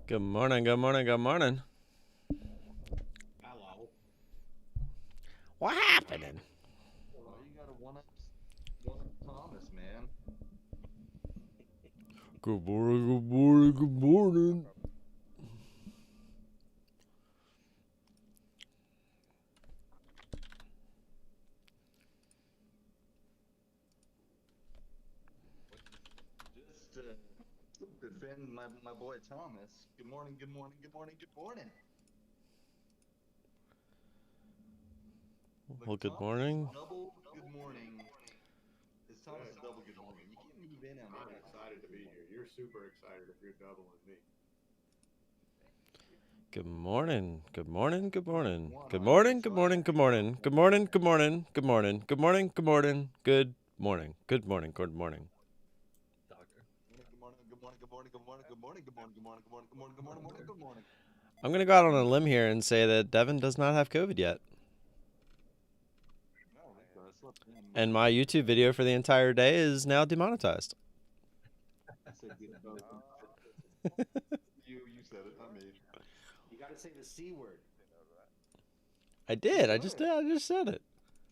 Good morning, good morning, good morning. Hello. What happening? Well, you gotta one up Thomas, man. Good morning, good morning, good morning. Just defend my boy Thomas. Good morning, good morning, good morning, good morning. Look, Well, good Thomas morning. Double good morning. It's Thomas a double good morning. You can't move in on I'm me. excited to be here. You're super excited if you're doubling me. Good morning, good morning, good morning. One Good on morning, each good side. morning, good morning. Good morning, good morning, good morning. Good morning, good morning, good morning. Good morning, good morning. Doctor. Good morning, good morning, good morning, good morning, good morning, good morning, good morning, good morning, good morning, good morning, good morning, good morning. I'm going to go out on a limb here and say that Devin does not have COVID yet. No, I slept in. And my YouTube video for the entire day is now demonetized. I said good both. You said it, not me. You got to say the C word. I did. I just said it.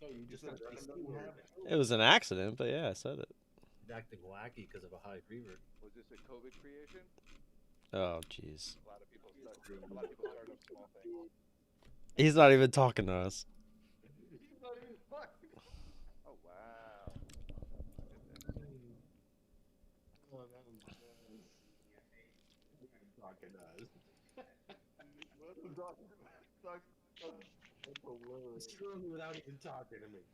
No, you just got to say C word. It was an accident, but yeah, I said it. He's acting wacky because of a high fever. Was this a COVID creation? Oh, jeez. A lot of people start up small things. He's not even talking to us. He's not even fucking. Oh wow. That's hilarious. Screw me without even talking to me.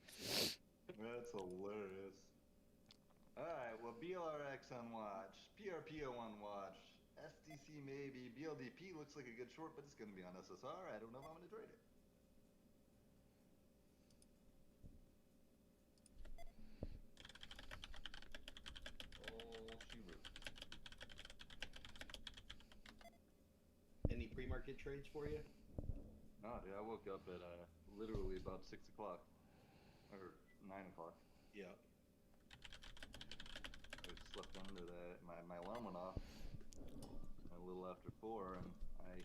That's hilarious. Alright, well, BLRX on watch, PRPO on watch, SDC maybe, BLDP looks like a good short, but it's going to be on SSR. I don't know if I'm going to trade it. Oh, shoot. Any pre-market trades for you? No, dude, I woke up at literally about 6 o'clock. Or 9 o'clock. Yeah. I slept under that. My alarm went off a little after 4, and I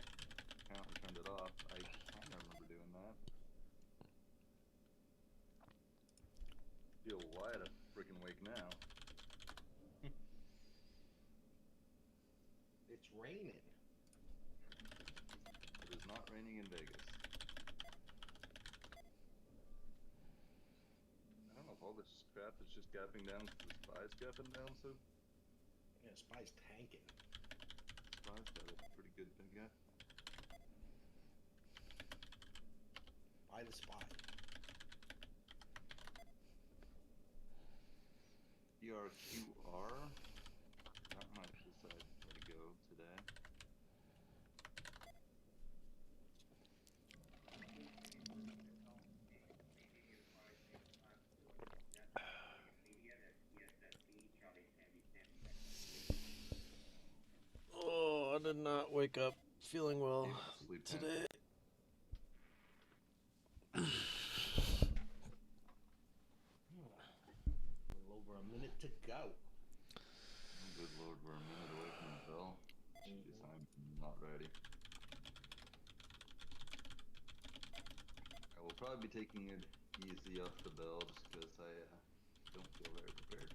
apparently turned it off. I kind of remember doing that. Feel wide freaking awake now. It's raining. It is not raining in Vegas. I don't know if all this crap is just gapping down because the SPY's gapping down, so Yeah, SPY's tanking. SPY's got a pretty good big gap. Buy the SPY. ERQR. That might decide where to go today. Oh, I did not wake up feeling well Sleep today. A little over a minute to go. Oh, good lord, we're a minute away from the bell. Jeez, I'm not ready. I will probably be taking it easy off the bell just because I don't feel very prepared.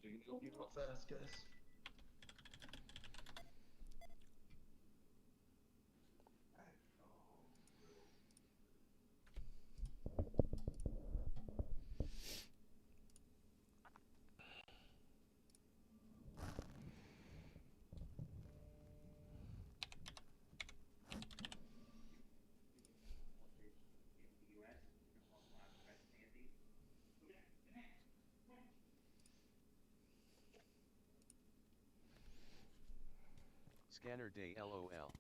So you go real fast, guys. Scanner day LOL.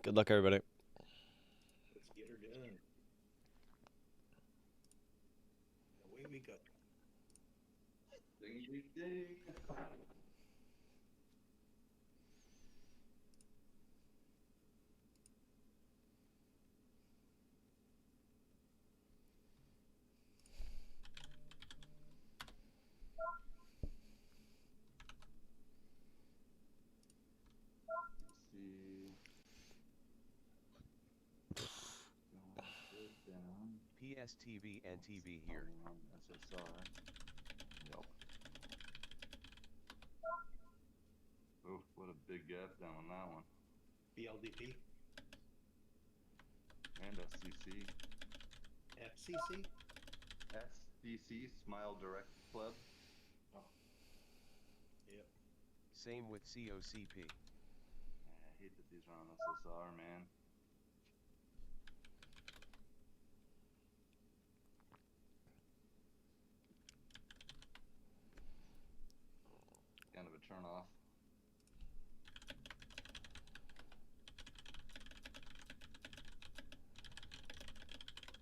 Good luck, everybody. Let's get her done. Away we go. Ding, ding, ding. down. PSTV and TV here. SSR. Yep. Oof, what a big gap down on that one. BLDP, And SCC. FCC. SDC, Smile Direct Club. Oh. Yep. Same with COCP. I hate that these are on SSR, man. Kind of a turn off.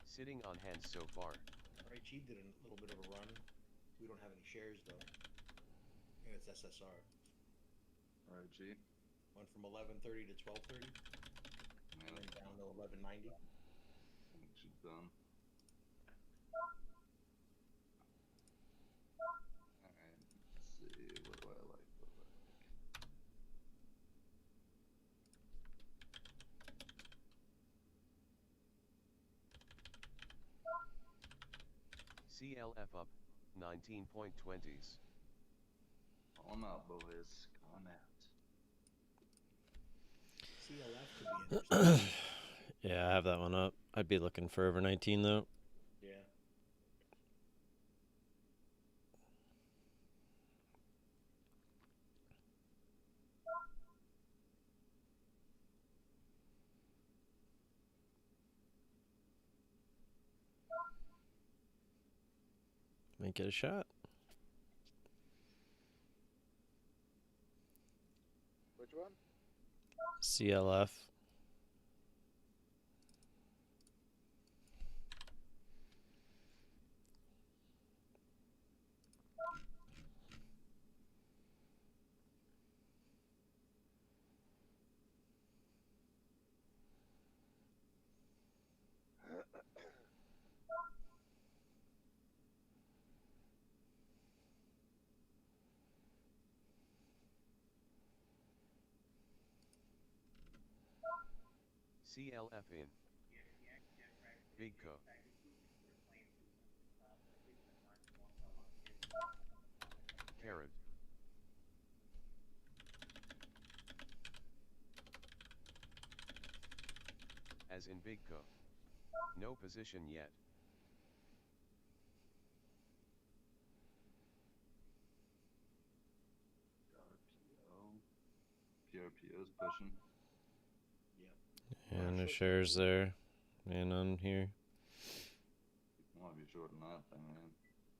Sitting on hands so far. RHE did a little bit of a run. We don't have any shares though. And it's SSR. RG. Went from 11:30 to 12:30. Man, And then down to 11:90. I think she's done. Alright, let's see. What do I like? What do I like? CLF up 19.20s. Call 'em out, boys. Call 'em out. CLF could be interesting. Yeah, I have that one up. I'd be looking for over 19 though. Yeah. Might get a shot. Which one? CLF. CLF in. Bigco. Carrot. As in Bigco. No position yet. PRPO's pushing. Yep. Yeah, no shares there. And on here. I want to be shorting that thing, man.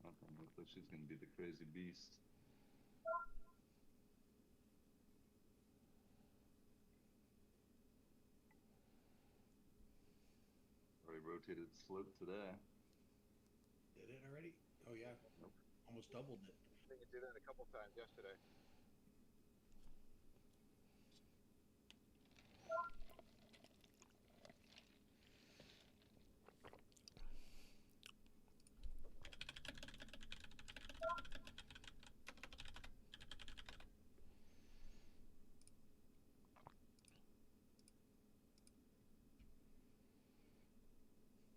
That thing looks like she's gonna be the crazy beast. Already rotated slope today. Did it already? Oh yeah. Nope. Almost doubled it. I think it did that a couple times yesterday.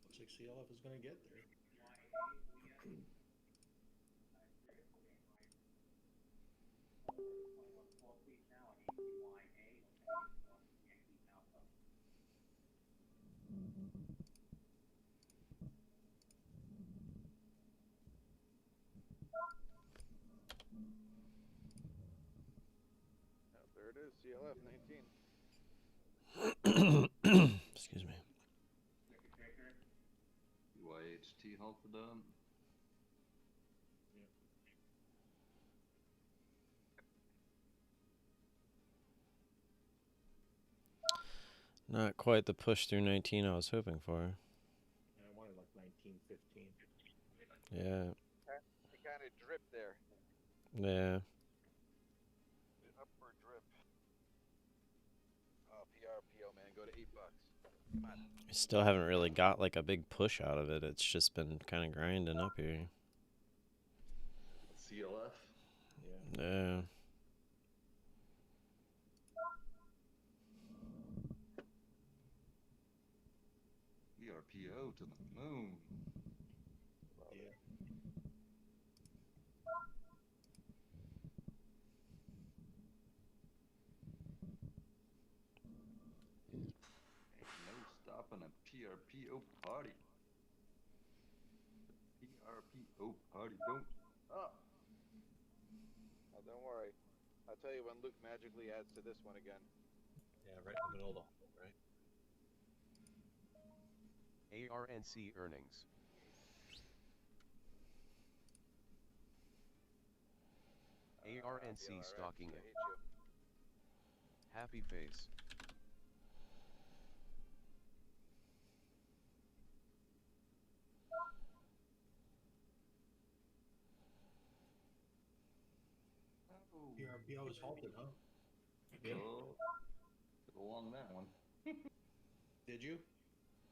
Looks like CLF is gonna get there. Oh, there it is. CLF 19. Excuse me. YHT halted up. Not quite the push through 19 I was hoping for. I wanted like 1915. Yeah. It kind of dripped there. Yeah. The upward drip. Oh, PRPO, man. Go to $8. Come on. We still haven't really got like a big push out of it. It's just been kind of grinding up here. CLF. Yeah. Yeah. We are PRPO to the moon. Yeah. Ain't no stopping a PRPO party. PRPO party don't stop. Oh, don't worry. I'll tell you when Luke magically adds to this one again. Yeah, right in the middle of the hole, right? ARNC earnings. ARNC BLRX, stalking I it. hate you. Happy face. Oh, PRPO is halted, huh? oh, could have won that one. Did you?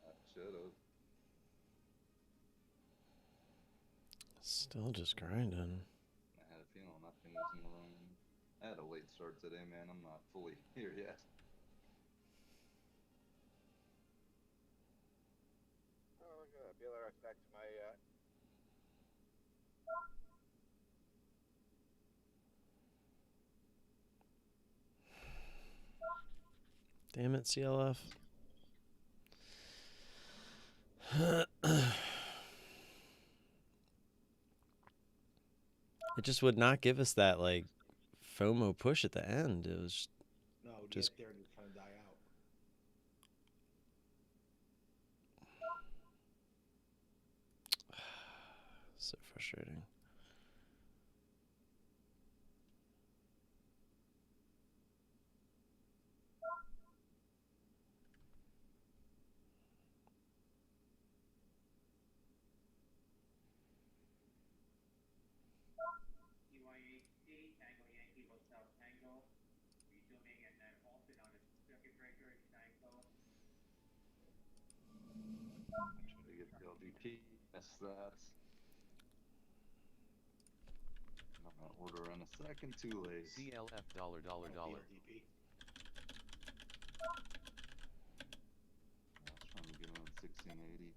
I should have. Still just grinding. I had a feeling nothing was in the room. I had a late start today, man. I'm not fully here yet. Oh, look at that. BLRX back to my Damn it, CLF. It just would not give us that, like, FOMO push at the end. It was No, Just- get there and kind of die out. so frustrating. TYHT, Tango Yankee, what's up, Tango? Resuming and then halted on a circuit breaker, Tango. Try to get the LVP. Missed that. I'm gonna order in a second too late. CLF dollar. BLDP. I was trying to get in at 1680.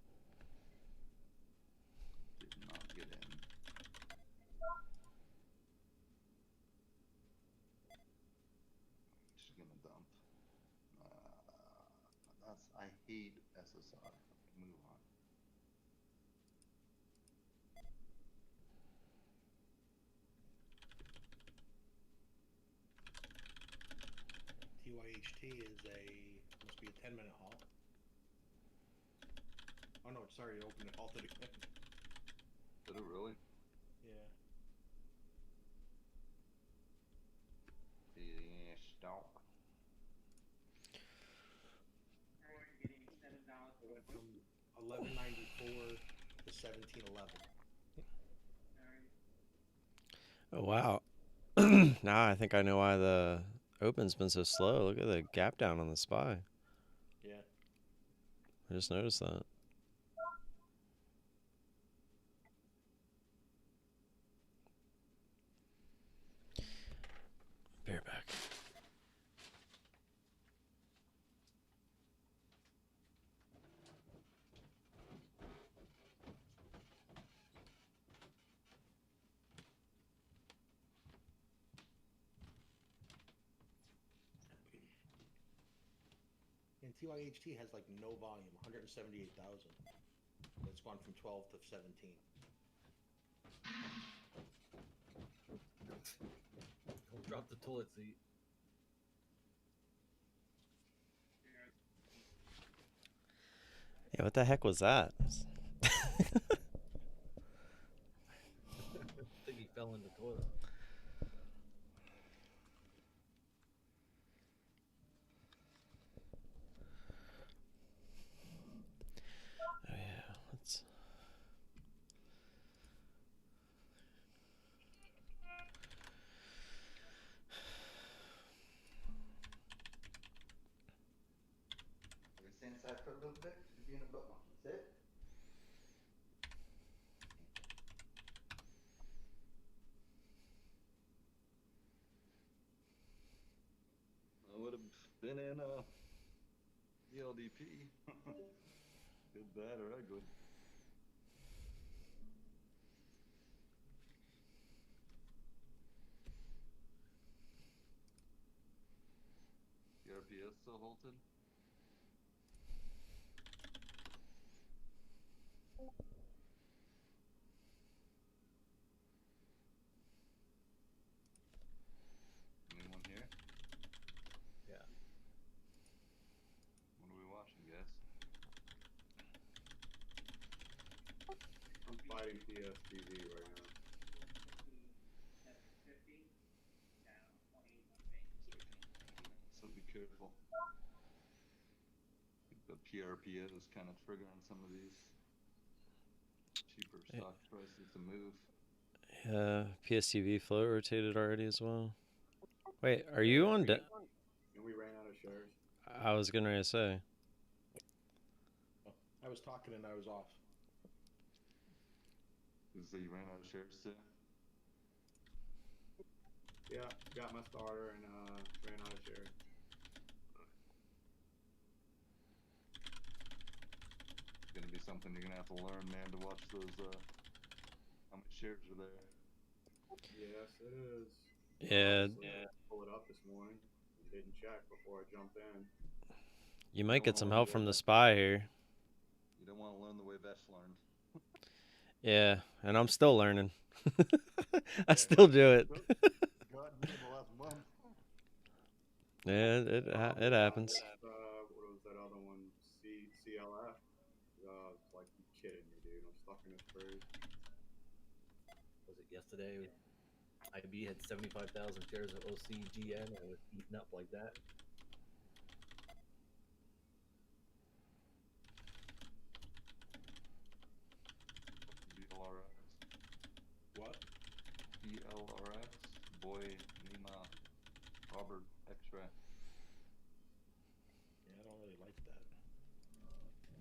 Did not get in. She's gonna dump. I hate SSR. Okay, move on. TYHT is must be a 10-minute halt. Oh no, sorry, it opened and halted again. Did it really? Yeah. Yeah, stop. Getting $7. It went from 1194 to 1711. Oh, wow. Now I think I know why the open's been so slow. Look at the gap down on the SPY. Yeah. I just noticed that. Be right back. And TYHT has like no volume, 178,000. It's gone from 12 to 17. Don't drop the toilet seat. Yeah, what the heck was that? I think he fell in the toilet. Oh yeah, let's. We stand aside for a little bit. You're being a butt monkey. Sit. I would have been in the LDP. Good, bad, or ugly. PRPS still halted? Anyone here? Yeah. What are we watching, guys? I'm fighting PSTV right now. 750, down 21 base. So be careful. The PRPO is kind of triggering some of these cheaper stock prices to move. Yeah, PSTV float rotated already as well. Wait, are you on? And we ran out of shares. I was gonna say. Oh, I was talking and I was off. So you ran out of shares too? Yeah, got my starter and ran out of shares. It's gonna be something you're gonna have to learn, man, to watch those. How many shares are there? Yes, it is. Yeah. I pull it up this morning. Didn't check before I jumped in. You might get some help from the SPY here. You don't want to learn the way Vesh learned. Yeah, and I'm still learning. I still do it. God, me in the last month. Yeah, it happens. What was that other one? CLF. It's like, you kidding me, dude? I'm stuck in this trade. Was it yesterday? IB had 75,000 shares of OCGN and it was eaten up like that. BLRX. What? BLRX. Boy, Nima, Robert, X-ray. Yeah, I don't really like that.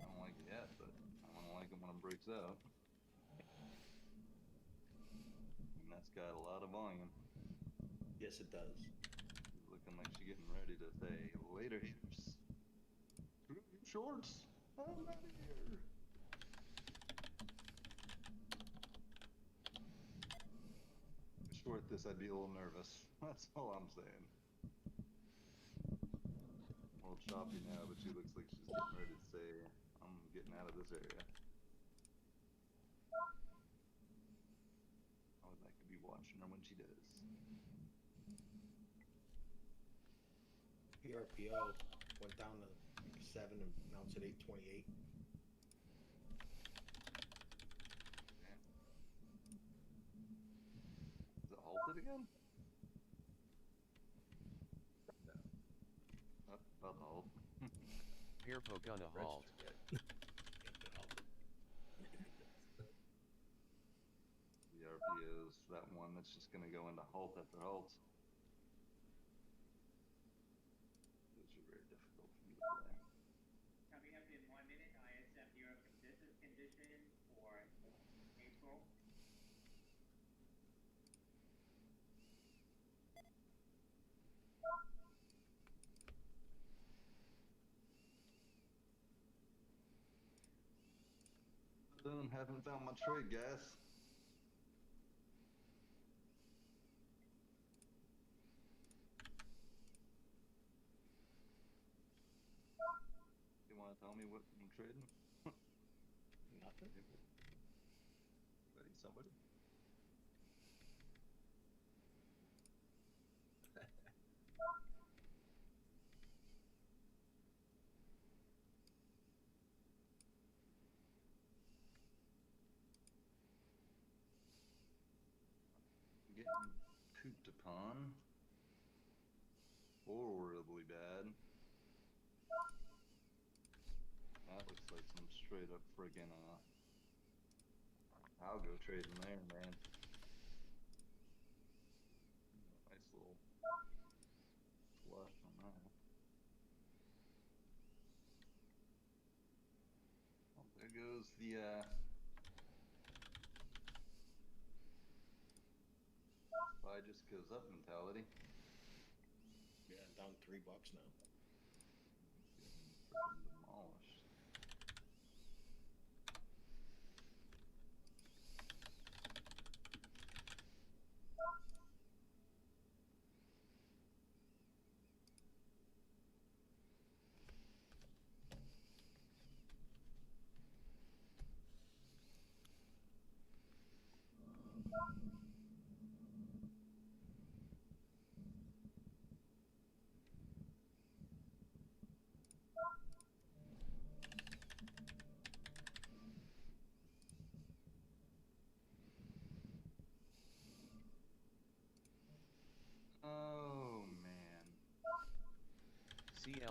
I don't like it yet, but I don't like it when it breaks out. And that's got a lot of volume. Yes, it does. Looking like she's getting ready to say, later haters. Shorts. I'm out of here. Short this, I'd be a little nervous. That's all I'm saying. A little choppy now, but she looks like she's getting ready to say, I'm getting out of this area. Oh, I could be watching her when she does. PRPO went down to 7 and now it's at 828. Is it halted again? Oh, about to halt. Pirpo gonna halt. The RPO is that one that's just going to go into halt after halt. Those are very difficult for me to play. Coming up in 1 minute, ISW business condition for April. Haven't found my trade, guys. You want to tell me what I'm trading? Nothing. Ready, somebody? Getting pooped upon. Horribly bad. That looks like some straight up friggin' algo trading there, man. Nice little flush on that. Oh, there goes the SPY just goes up mentality. Yeah, down $3 now. Getting freaking demolished.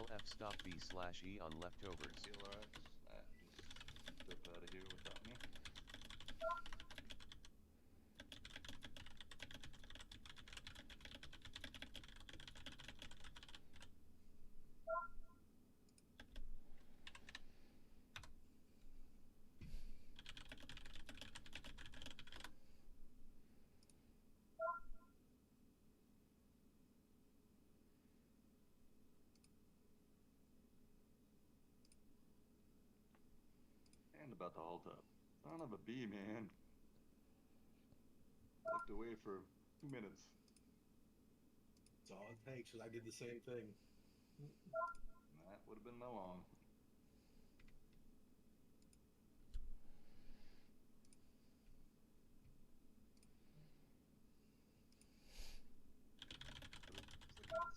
LF stop B/E on leftovers. PLRX. Just step out of here without me. And about to halt up. Son of a bee, man. Looked away for 2 minutes. That's all it takes, 'cause I did the same thing. That would have been no long.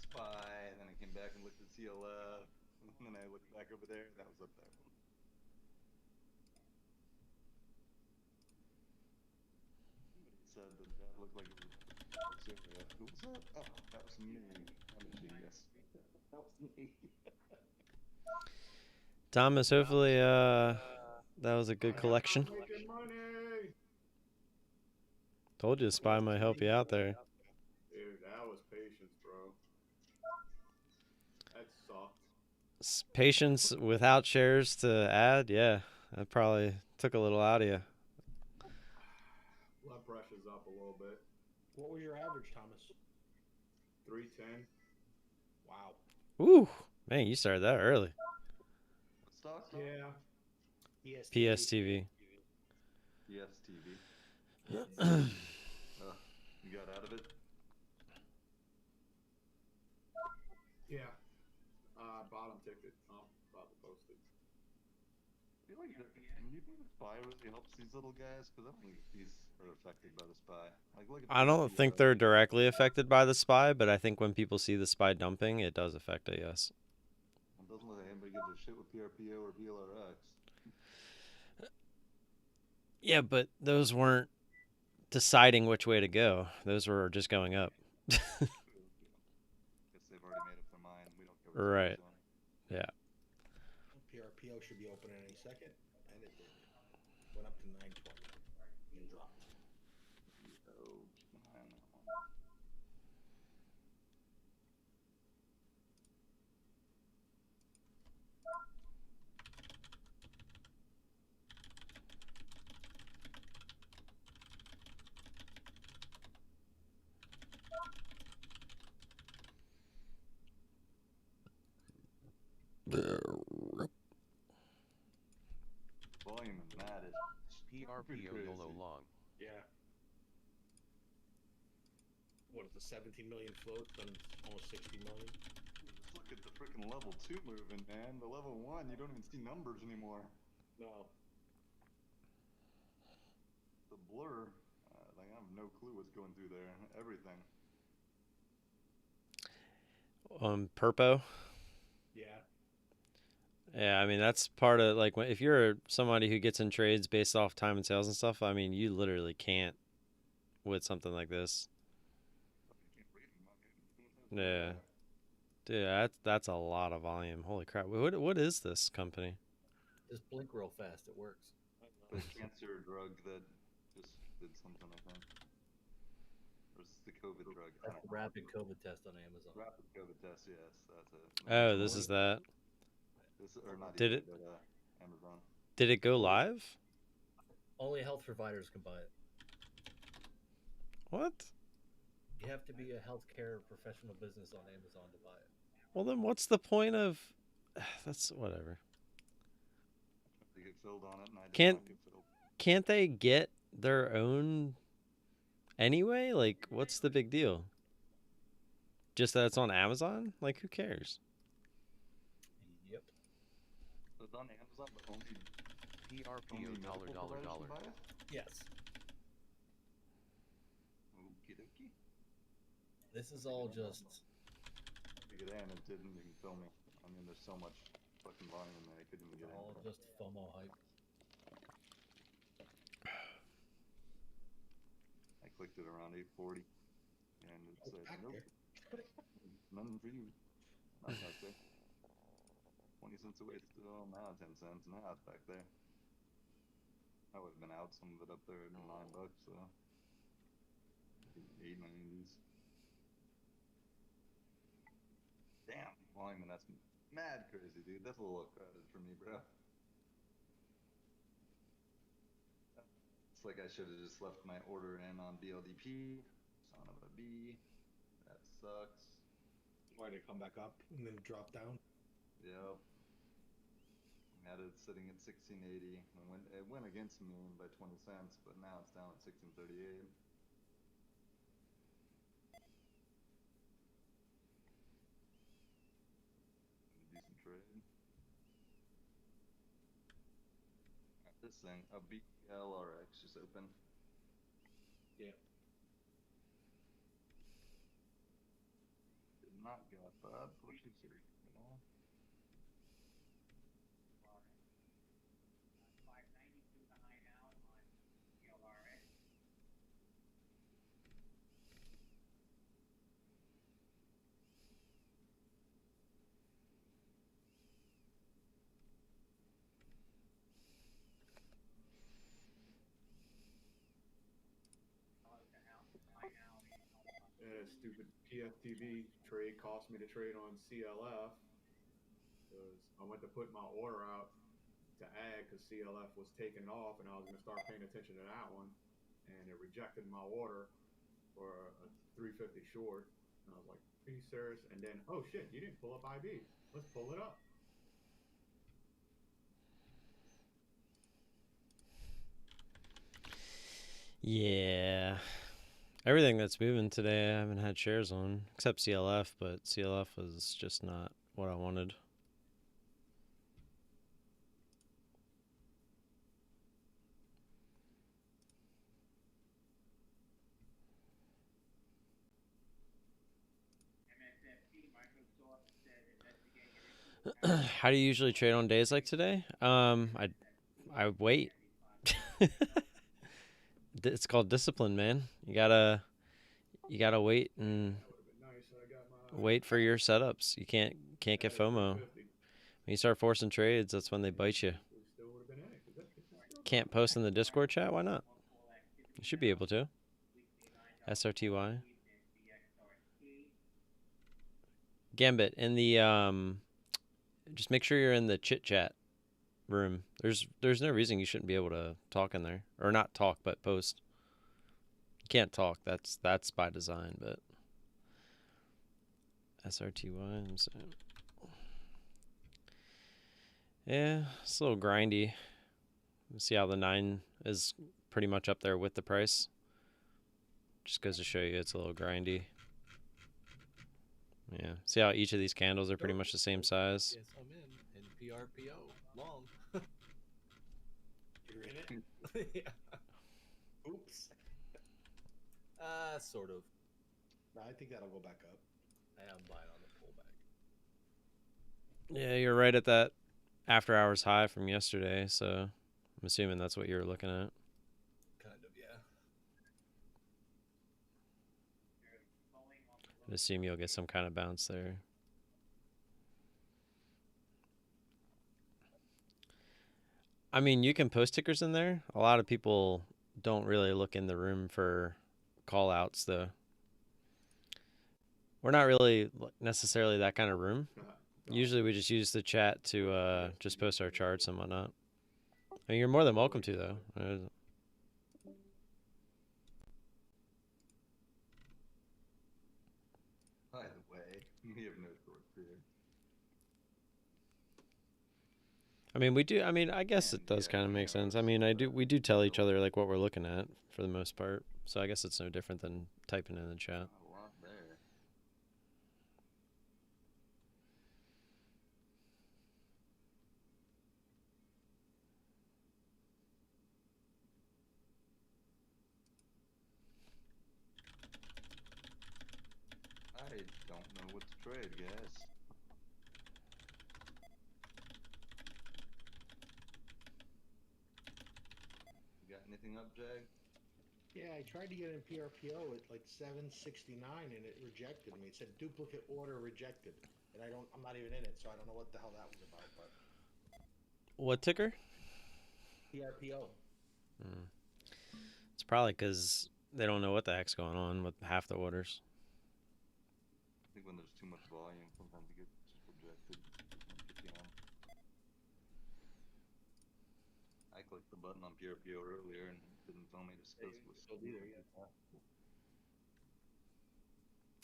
Spy, then I came back and looked at CLF, and then I looked back over there, and that was up there. Somebody said that looked like it was. Who was that? Oh, that was me. I'm a genius. That was me. Thomas, hopefully that was a good collection. Making money. Told you Spy might help you out there. Dude, that was patience, bro. That sucked. Patience without shares to add, yeah, that probably took a little out of you. Blood pressure's up a little bit. What was your average, Thomas? 310. Wow. Ooh, man, you started that early. Stock? Yeah. PSTV. Yes, TV. You got out of it? Yeah. Bottom ticket. Oh, about to post it. I feel like when you think the spy really helps these little guys, because I don't think these are affected by the spy. Like, look at I don't think they're directly affected by the Spy, but I think when people see the Spy dumping, it does affect it, yes. It doesn't look like anybody gives a shit with PRPO or PLRX. Yeah, but those weren't deciding which way to go. Those were just going up. Guess they've already made up their mind. We don't cover Right. zone. Yeah. PRPO should be open any second, and it did. Went up to 920 and dropped. Oh, keep an eye on that one. Volume in that is PRPO YOLO long. Yeah. What is the 17 million floats and almost 60 million? Just look at the freaking level 2 moving, man. The level 1, you don't even see numbers anymore. No. The blur, like I have no clue what's going through there. Everything. Perpo. Yeah. Yeah, I mean that's part of like if you're somebody who gets in trades based off time and sales and stuff. I mean, you literally can't with something like this. Yeah, dude, that's a lot of volume. Holy crap! What is this company? Just blink real fast. It works. The cancer drug that just did something, I think. Or is this the COVID drug? I That's don't the know. rapid COVID test on Amazon. Rapid COVID test, yes, that's it. Oh, this is that. This, or not Did even, it- but Amazon. Did it go live? Only health providers can buy it. What? You have to be a healthcare professional business on Amazon to buy it. Well, then what's the point of? That's whatever. They get filled on it, and I did Can't- not get filled. Can't they get their own anyway? Like, what's the big deal? Just that it's on Amazon? Like, who cares? Yep. So it's on Amazon, but only PRPO medical $. providers can buy it? Yes. Okie dokie. This is all just. To get in, it didn't even fill me. I mean, there's so much fucking volume in there, I couldn't even get All in. just FOMO hype. I clicked it around 8:40, and it said, back nope, there. none for you. Not that day. 20 cents away still. Now 10 cents. Now it's back there. I would have been out some of it up there at $9, so 8.90s. Damn, volume, that's mad crazy, dude. That's a little crowded for me, bro. It's like I should have just left my order in on BLDP. Son of a B. That sucks. Why did it come back up and then drop down? Yep. Had it sitting at 1680. It went against me by 20 cents, but now it's down at 1638. Decent trade. This thing, a BLRX just opened. Yeah. Did not get that. What you see? You know? 592 the high now on PLRX. Yeah, stupid PFTV trade cost me to trade on CLF because I went to put my order out to add because CLF was taking off and I was going to start paying attention to that one, and it rejected my order for a 350 short. And I was like, "Are you serious?" And then, oh shit, you didn't pull up IB. Let's pull it up. Yeah. Everything that's moving today, I haven't had shares on, except CLF, but CLF was just not what I wanted. How do you usually trade on days like today? I wait. It's called discipline, man. You gotta wait and That would have been nice. I got my wait for your setups. You can't get FOMO. 350. When you start forcing trades, that's when they bite you. We still would have been in it because that shit's still Can't going. post in the Discord chat? Why not? You should be able to. SRTY. Gambit in the just make sure you're in the chit chat room. There's no reason you shouldn't be able to talk in there, or not talk but post. You can't talk. That's by design, but SRTY. So. Yeah, it's a little grindy. See how the 9 is pretty much up there with the price. Just goes to show you it's a little grindy. Yeah. See how each of these candles are pretty much the same size? Yes, I'm in PRPO long. You're in it? Yeah. Oops. Sort of. No, I think that'll go back up. I am buying on the pullback. Yeah, you're right at that after hours high from yesterday, so I'm assuming that's what you're looking at. Kind of, yeah. I assume you'll get some kind of bounce there. I mean, you can post tickers in there. A lot of people don't really look in the room for call outs, though. We're not really necessarily that kind of room. Usually we just use the chat to just post our charts and whatnot. I mean, you're more than welcome to, though. By the way, we have no short here. I mean, we do. I mean, I guess it does kind of make sense. I mean, we do tell each other like what we're looking at for the most part. So I guess it's no different than typing in the chat. A lot there. I don't know what to trade, guys. You got anything up, Jag? Yeah, I tried to get in PRPO at like 769 and it rejected me. It said duplicate order rejected. and I'm not even in it, so I don't know what the hell that was about. But What ticker? PRPO. Hmm. It's probably because they don't know what the heck's going on with half the orders. I think when there's too much volume, sometimes it gets just rejected. Doesn't get you on. I clicked the button on PRPO earlier and it didn't tell me to Hey, discuss with so either, yeah.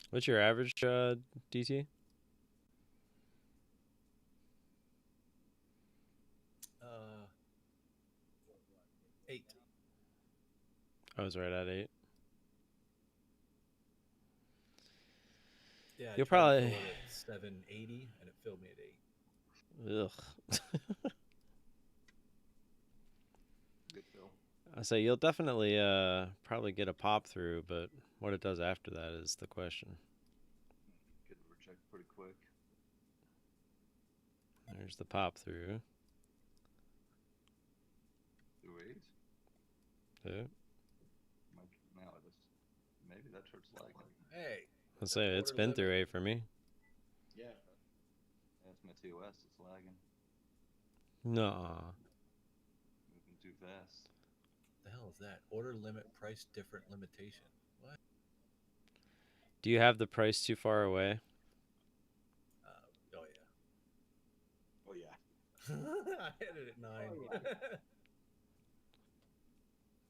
What's your average DT? Uh, 8. I was right at 8. Yeah, I You'll tried to probably. fill it at 780, and it filled me at 8. Ugh. Good fill. I say you'll definitely probably get a pop through, but what it does after that is the question. Could reject pretty quick. There's the pop through. 2.8. Yeah. Now it is. Maybe that chart's lagging. Hey. I'll say it's been through 8 for me. Yeah. That's my TOS. It's lagging. Nuh-uh. Moving too fast. What the hell is that? Order limit, price different limitation. What? Do you have the price too far away? Oh Oh yeah. yeah. I had it at 9. Oh, yeah.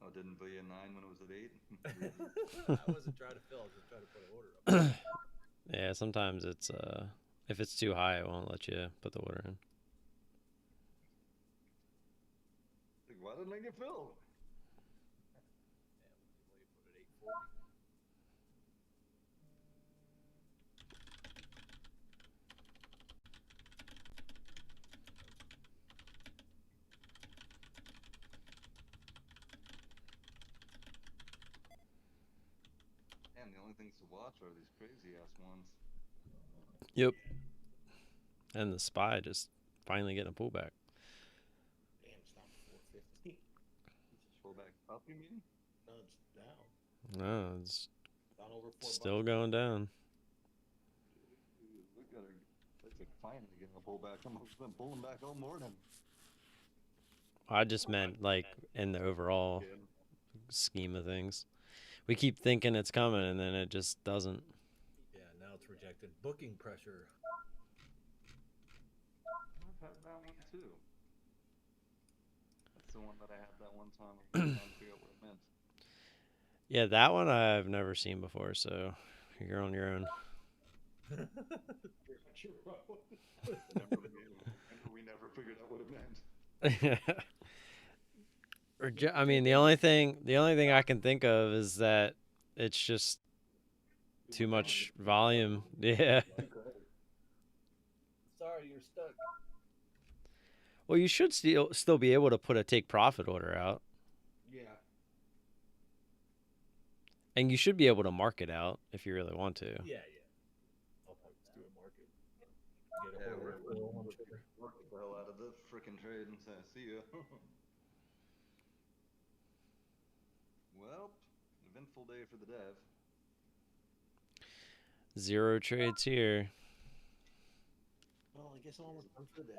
Oh, didn't put you at 9 when it was at 8? I wasn't trying to fill. I was just trying to put an order up. Yeah, sometimes it's if it's too high, it won't let you put the order in. Like, why didn't I get filled? Man, the only things to watch are these crazy ass ones. Yep. And the SPY just finally getting a pullback. Damn, it's down to 450. Pullback up, you mean? No, it's down. No, it's Down over $4. still going down. We gotta. It's like finally getting a pullback. I've been pulling back all morning. I just meant like in the overall Yeah. scheme of things. We keep thinking it's coming and then it just doesn't. Yeah, now it's rejected. Booking pressure. I've had that one too. That's the one that I had that one time. I was trying to figure out what it meant. Yeah, that one I've never seen before, so you're on your own. We never figured out what it meant. I mean, the only thing I can think of is that it's just too much volume. Yeah. Sorry, you're stuck. Well, you should still be able to put a take profit order out, Yeah. and you should be able to mark it out if you really want to. Yeah. I'll probably just do a market. Get a Yeah, order. work the hell out of this frickin' trade and say, see ya. Well, eventful day for the dev. 0 trades here. Well, I guess almost done for the day.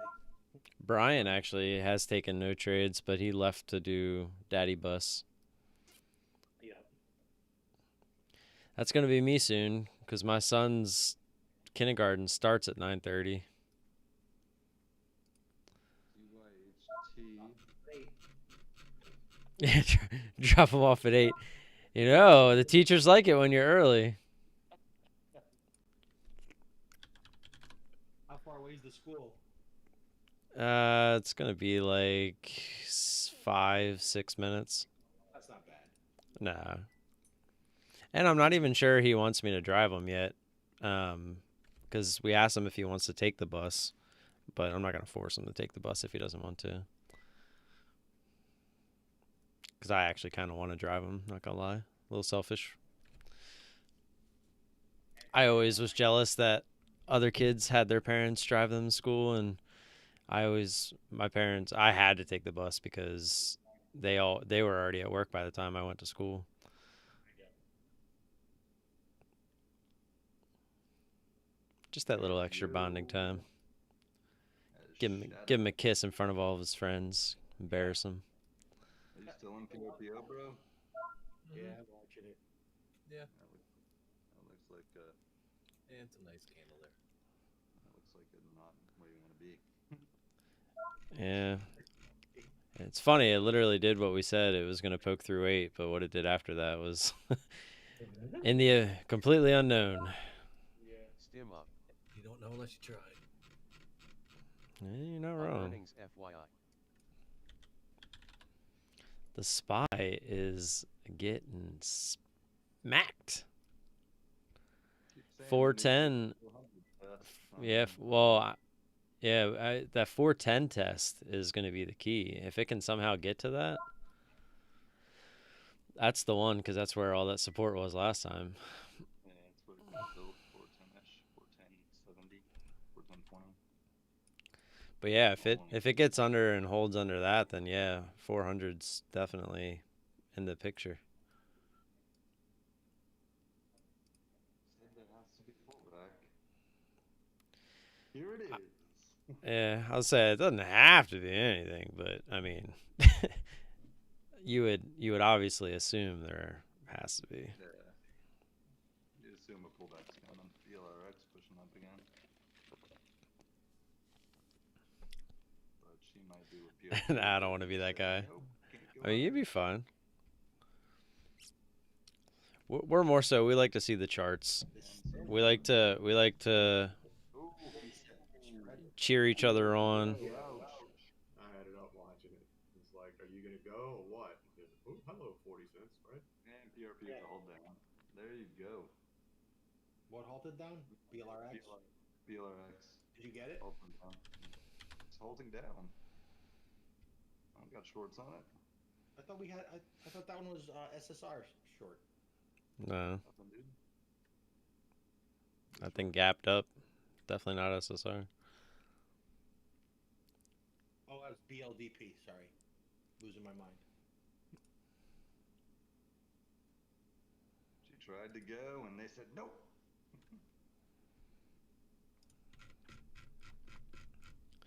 Brian actually has taken no trades, but he left to do Daddy Bus. Yeah. That's going to be me soon because my son's kindergarten starts at 9:30. Drop him off at 8. You know, the teachers like it when you're early. How far away is the school? It's going to be like 5-6 minutes. That's not bad. Nah. And I'm not even sure he wants me to drive him yet. Because we asked him if he wants to take the bus. But I'm not going to force him to take the bus if he doesn't want to. Because I actually kind of want to drive him, not going to lie. A little selfish. I always was jealous that other kids had their parents drive them to school. And I had to take the bus because they were already at work by the time I went to school. Just that little extra bonding time. Give him Shadow. a kiss in front of all of his friends. Embarrass him. Are you still in PRPO, bro? Yeah, I'm watching it. Yeah, That looks like and it's a nice candle there. that looks like not where you want to be. Yeah. It's funny. It literally did what we said it was going to poke through 8, but what it did after that was in the completely unknown. Yeah. Stim up. You don't know unless you try. You're not On wrong. earnings FYI. The SPY is getting smacked. 410. Yeah, well, yeah, that 410 test is going to be the key. If it can somehow get to that, that's the one, because that's where all that support was last time. Yeah, that's what it could build. 410-ish, 410.70, 410.20. But yeah, if it gets under and holds under that, then yeah, 400's definitely in the picture. Said there has to be pullback. Here it is. Yeah, I'll say it doesn't have to be anything, but I mean, you would obviously assume there has to be. Yeah. You assume a pullback's coming. BLRX pushing up again. But she might do a PRPO. Nah, I don't want to be that guy. Nope, can't go I mean, under. you'd be fine. We're more so. We like to see the charts. We like to Ooh, cheer each other on. I had it up watching it. It's like, are you gonna go or what? Oh, hello, 40 cents, right? and PRP to hold down. There you go. What halted down? BLRX. BLRX. Did you get it? Holding down. It's holding down. I got shorts on it. I thought we had. I thought that one was SSR short. No, Nothing, dude. I think gapped up. Definitely not SSR. Oh, that was BLDP. Sorry, losing my mind. She tried to go and they said nope.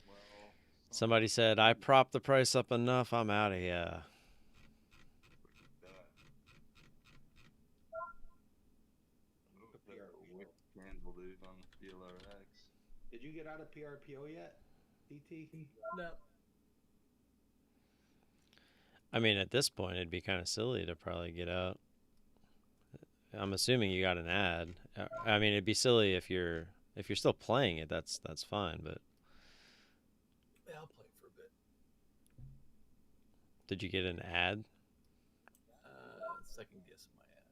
Well, Somebody said I propped the price up enough. I'm out of here. Candle, dude, on BLRX. Did you get out of PRPO yet, DT? No. I mean, at this point, it'd be kind of silly to probably get out. I'm assuming you got an ad. I mean, it'd be silly if you're still playing it. That's fine. But Yeah, I'll play for a bit. did you get an ad? Second guess my ad.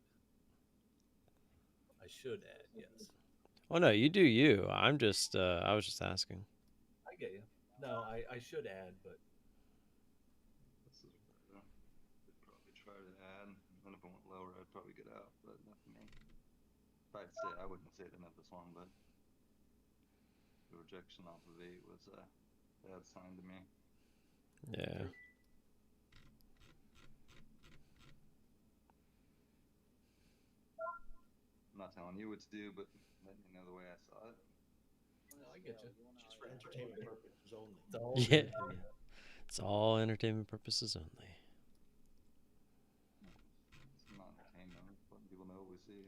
I should add, yes. Oh no, you do you. I'm just I was just asking. I get you. No, I should add, but This is I'd probably try to add, and if it went lower, I'd probably get out, but not for me. If I'd say, I wouldn't say it enough this long, but the rejection off of 8 was a bad sign to me. Yeah. I'm not telling you what to do, but letting you know the way I saw it. no, I get you. Just for entertainment purposes only. It's all Yeah. entertainment. It's all entertainment purposes only. It's not entertainment. It's letting people know what we see.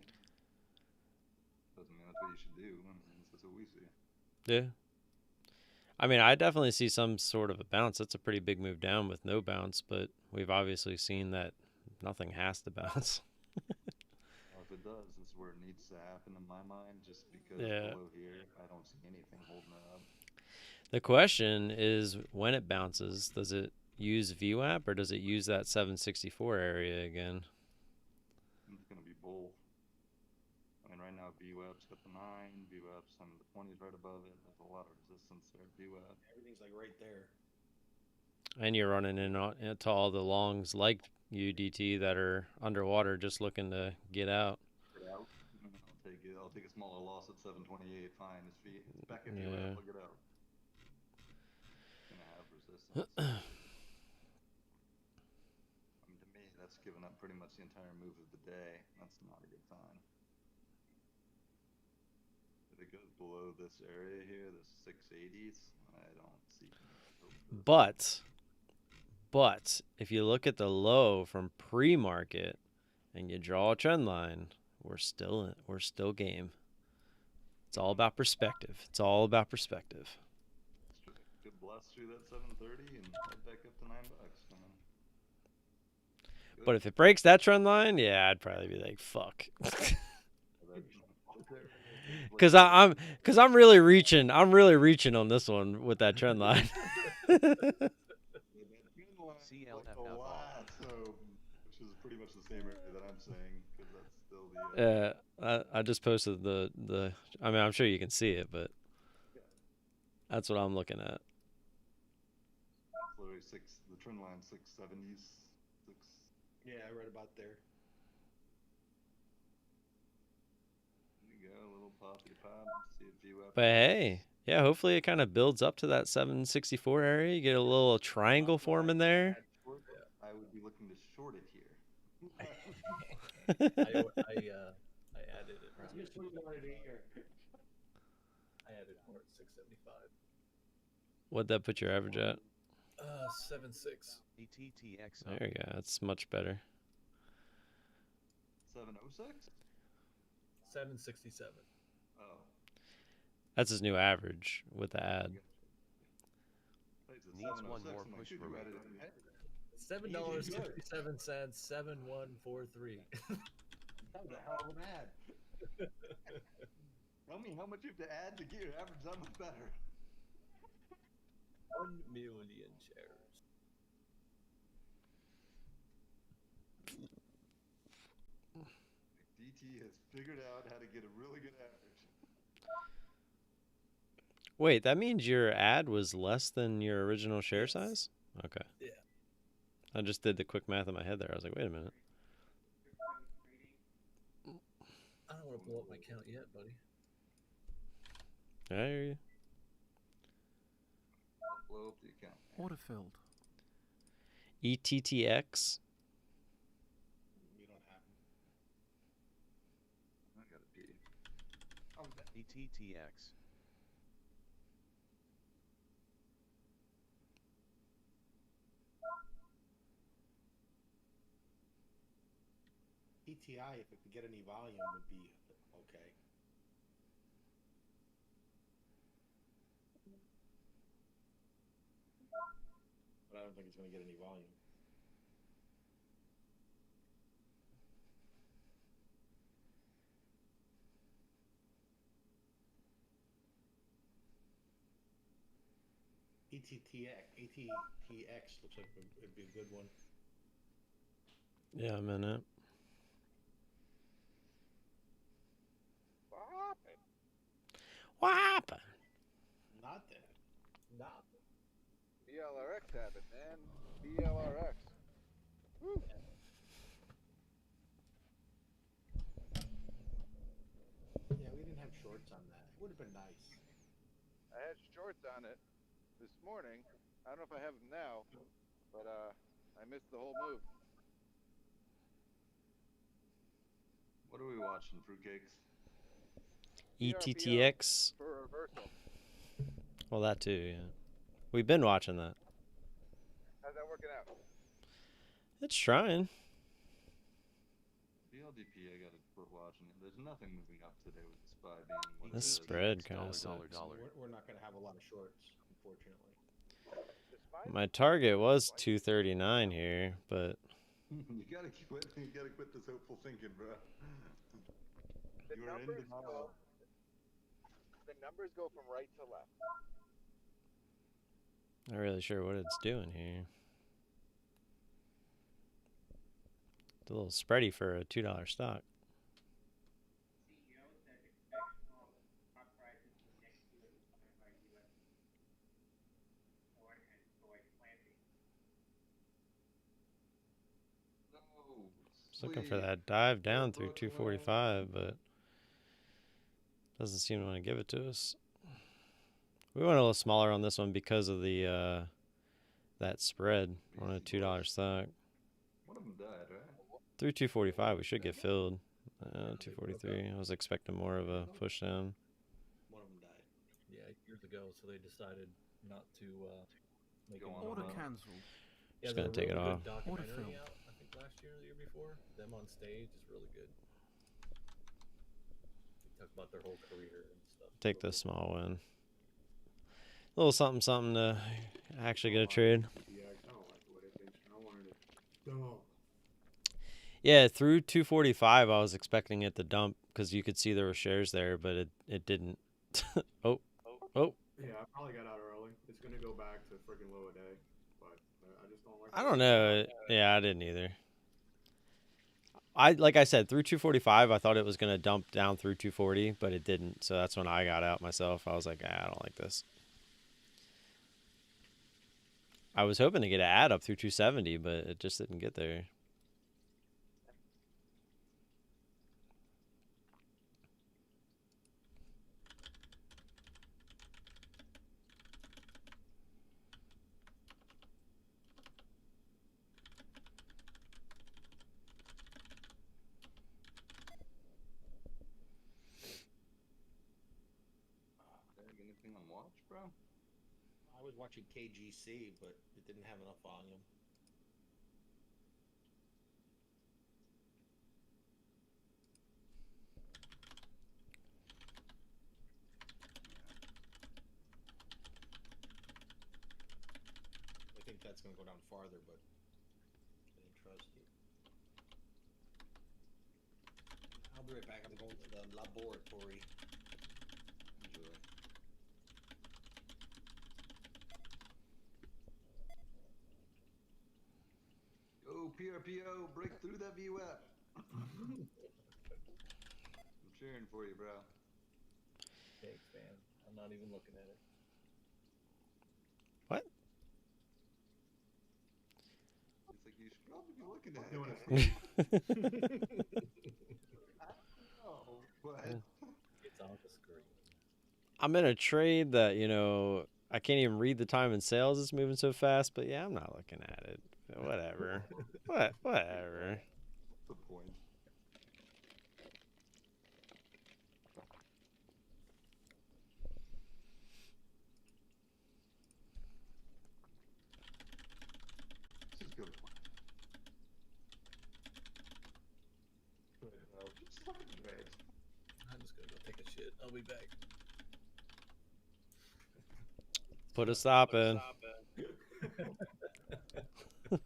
Doesn't mean that's what you should do. I mean, that's what we see. Yeah. I mean, I definitely see some sort of a bounce. That's a pretty big move down with no bounce, but we've obviously seen that nothing has to bounce. Well, if it does, it's where it needs to happen in my mind. Just because Yeah. below here, I don't see anything holding it up. The question is, when it bounces, does it use VWAP or does it use that 764 area again? It's gonna be both. I mean, right now VWAP's got the 9, VWAP's on the 20s right above it. There's a lot of resistance there. VWAP. Everything's like right there. And you're running into all the longs like UDT that are underwater just looking to get out. I'll take it. I'll take a smaller loss at 728. Fine. It's back at Yeah. VWAP. Look it out. It's gonna have resistance. I mean, to me, that's given up pretty much the entire move of the day. That's not a good sign. If it goes below this area here, the 680s, I don't see much hope for this. But if you look at the low from pre-market and you draw a trend line, we're still game. It's all about perspective. It's all about perspective. Could blast through that 730 and head back up to $9, man. Good. But if it breaks that trend line, yeah, I'd probably be like, fuck. Cause I'm really reaching on this one with that trend line. CLF a out lot, so which is pretty much the same area that I'm saying, because that's still the. I just posted the. I mean, I'm sure you can see it, but that's what I'm looking at. It's literally the trend line 670s, six. Yeah, right about there. There you go, a little poppy pop. See a few up. But hey, yeah, hopefully it kind of builds up to that 764 area. You get a little triangle form in there. I would be looking to short it here. I added it. I'm just putting it on it here. I added more at 675. What'd that put your average at? 7.6. ETTX. There you go. That's much better. 706? 767. Oh. That's his new average with the ad. Needs one more push for me. $7.67. 7143. That was a hell of an ad. Tell me how much you have to add to get your average that much better. 1 million shares. DT has figured out how to get a really good average. Wait, that means your ad was less than your original share size? Okay. Yeah. I just did the quick math in my head there. I was like, wait a minute. I don't want to blow up my account yet, buddy. I hear you. Don't blow up the account. Order filled. ETTX. You don't have them. I gotta pee. ETTX. ETI, if it could get any volume, would be okay. But I don't think it's going to get any volume. ETTX looks like it'd be a good one. Yeah, I'm in it. What happened? Nothing. Nothing. BLRX happened, man. BLRX. Woo. Yeah, we didn't have shorts on that. It would have been nice. I had shorts on it this morning. I don't know if I have them now, but I missed the whole move. What are we watching, fruitcakes? ETTX. For reversal. Well, that too, yeah. We've been watching that. How's that working out? It's trying. BLDP, I gotta quit watching it. There's nothing moving up today with the SPY being what This it is. spread kind of dollar, sucks. dollar. We're not going to have a lot of shorts, unfortunately. My target was 239 here, but You gotta quit this hopeful thinking, bro. The You are in numbers denial. The numbers go from right to left. not really sure what it's doing here. It's a little spready for a $2 stock. CEO says expect small stock prices for next year determined by U.S. corn and soy planting. No. Just looking for that dive down through 245, but doesn't seem to want to give it to us. We went a little smaller on this one because of the that spread on a $2 stock. One of them died, right? Through 245, we should get filled. 243. I was expecting more of a push down. go, so they decided not to make Go it on Order about it. cancelled. Yeah, Just there's gonna a take really it good off. documentary film. out, I think last year or the year before. Them on stage is really good. They talk about their whole career and stuff. Take Real the good. small win. A little something, something to actually get a trade. ETTX, I don't like the way they think. I wanted it dumb. Yeah, through 245, I was expecting it to dump because you could see there were shares there, but it didn't. Oh. Yeah, I probably got out early. It's gonna go back to freaking low a day, but I just don't like. I don't know. Yeah, I didn't either. Like I said, through 245, I thought it was gonna dump down through 240, but it didn't. So that's when I got out myself. I was like, I don't like this. I was hoping to get an add up through 270, but it just didn't get there. Anything on watch, bro? I was watching KGC, but it didn't have enough volume. I think that's going to go down farther, but I didn't trust it. I'll be right back. I'm going to the laboratory. Enjoy. Yo, PRPO, break through that VWAP. I'm cheering for you, bro. Thanks, man. I'm not even looking at it. What? It's like you should probably be looking at Doing it. I don't know, but It's on the screen. I'm in a trade that, I can't even read the time in sales. It's moving so fast, but yeah, I'm not looking at it. Whatever. Whatever. what's the point? Just go. Just look at the red. I'm just gonna go take a shit. I'll be back. Put a stop in. If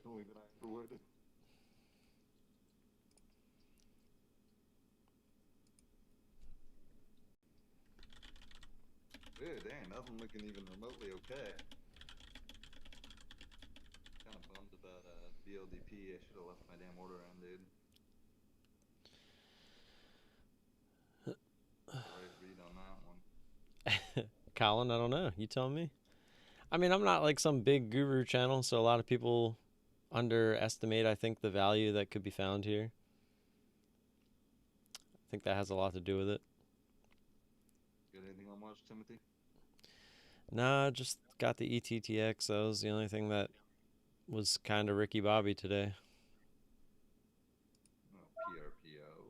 only that I would. Dude, dang, nothing looking even remotely okay. Kind of bummed about BLDP. I should have left my damn order on, dude. Right read on that one. Colin, I don't know. You tell me. I mean, I'm not like some big guru channel, so a lot of people underestimate, I think, the value that could be found here. I think that has a lot to do with it. Got anything on watch, Timothy? Nah, just got the ETTX. That was the only thing that was kind of Ricky Bobby today. Oh, PRPO.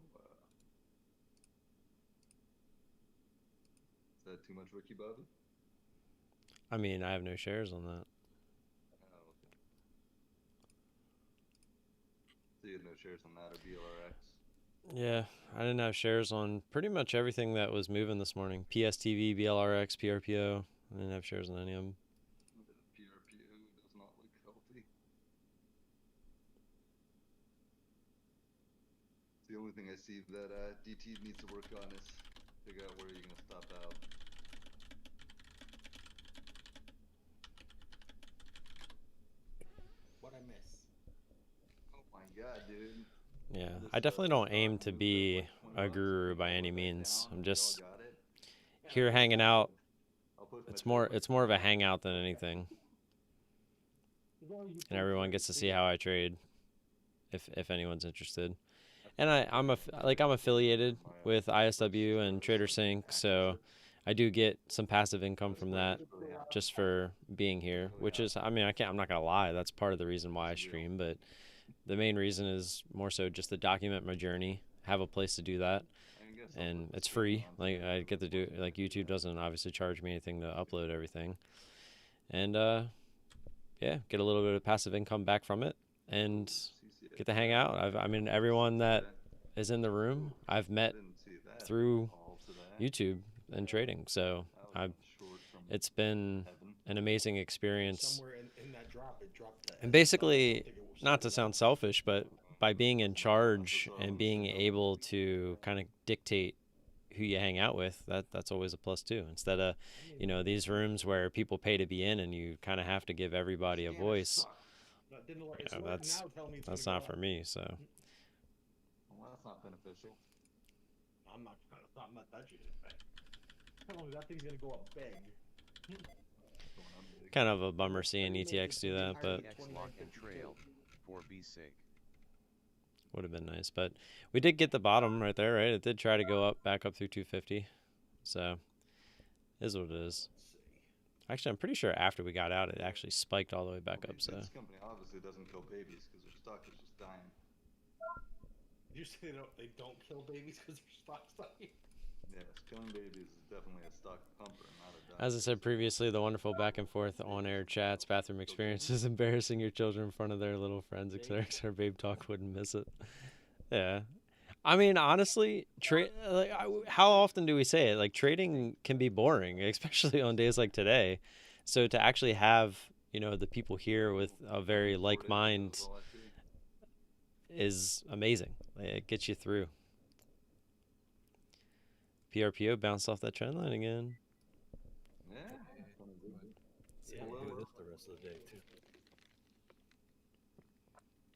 Is that too much, Ricky Bobby? I mean, I have no shares on that. Oh, okay. So you had no shares on that or BLRX? Yeah, I didn't have shares on pretty much everything that was moving this morning. PSTV, BLRX, PRPO. I didn't have shares on any of them. The PRPO does not look healthy. The only thing I see that DT needs to work on is figure out where you're going to stop out. What I miss? Oh my god, dude. Yeah, This, I definitely don't aim to moved be like 20 a bucks, guru we by go any back means. down, I'm we all just got it. here hanging out. I'll push my It's trade more like it's more of a 20 bucks. hangout than anything. And everyone gets to see how I trade if anyone's interested. And I'm affiliated with ISW and TraderSync, so I do get some passive income from that just for being here, which is, I mean, I'm not gonna lie, that's part of the reason why I stream, but the main reason is more so just to document my journey, have a place to do that. and it's free. Like I get to do it. Like YouTube doesn't obviously charge me anything to upload everything, and yeah, get a little bit of passive income back from it, and get to hang out. I mean, everyone that is in the room, I've met through YouTube and trading. So it's been an amazing experience. Somewhere in that drop, it dropped to And SSI. I basically, don't think it was not to sold sound selfish, but by being in charge and being able to kind of dictate who you hang out with, that's always a plus too. Instead of, you know, these rooms where people pay to be in and you kind of have to give everybody a voice. No, it didn't, it's Yeah, working that's now, telling me it's that's gonna not go for up. me. So Well, that's not beneficial. I'm not touching it. Telling me that thing's gonna go up big. kind of a bummer seeing ETX do that, but ETTX lock and trail for B's sake. would have been nice. But we did get the bottom right there, right? It did try to go up back up through 250. So is what it is. Let's see. Actually, I'm pretty sure after we got out, it actually spiked all the way back up. So This company obviously doesn't kill babies because their stock is just dying. You say they don't kill babies because their stock's dying? Yes, killing babies is definitely a stock pumper, not a as I said previously, the wonderful back and forth on-air chats, bathroom experiences, embarrassing your children in front of their little friends, etc. Our babe talk wouldn't miss it. Yeah. I mean, honestly, how often do we say it? Like, trading can be boring, especially on days like today. So to actually have, you know, the people here with a very like mind is amazing. It gets you through. PRPO bounced off that trend line again. Yeah. See how we do this the rest of the day too.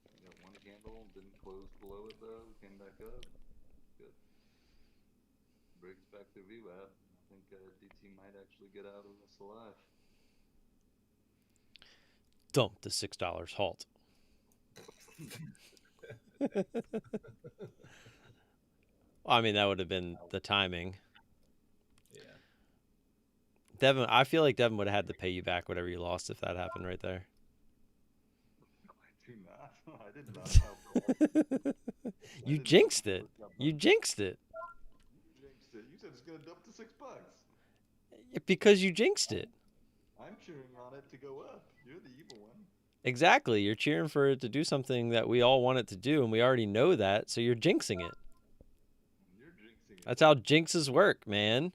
We got one candle, didn't close below it though, came back up. Good. Breaks back to VWAP. I think DT might actually get out of this alive. Dump the $6 halt. I mean, that would have been the timing. Yeah. Devin, I feel like Devin would have had to pay you back whatever you lost if that happened right there. I do not. I did not help. You jinxed it. You jinxed it. You jinxed it. You said it's gonna dump to $6. Because you jinxed it. I'm cheering on it to go up. You're the evil one. Exactly. You're cheering for it to do something that we all want it to do, and we already know that, so you're jinxing it. You're jinxing it. That's how jinxes work, man.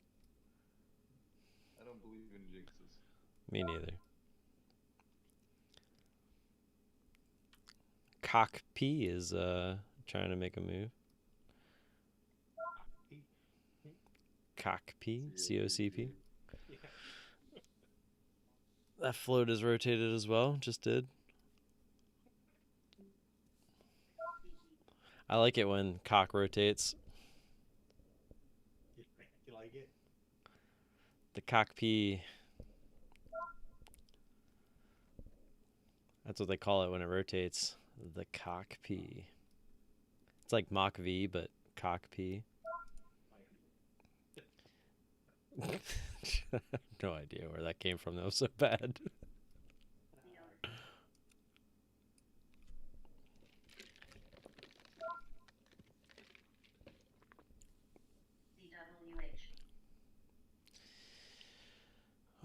I don't believe in jinxes. Me neither. Cock P is trying to make a move. Cock P, COCP. Yeah. That float is rotated as well. Just did. I like it when cock rotates. You like it? The cock P. That's what they call it when it rotates. The cock P. It's like Mach V, but cock P. I have no idea where that came from. That was so bad.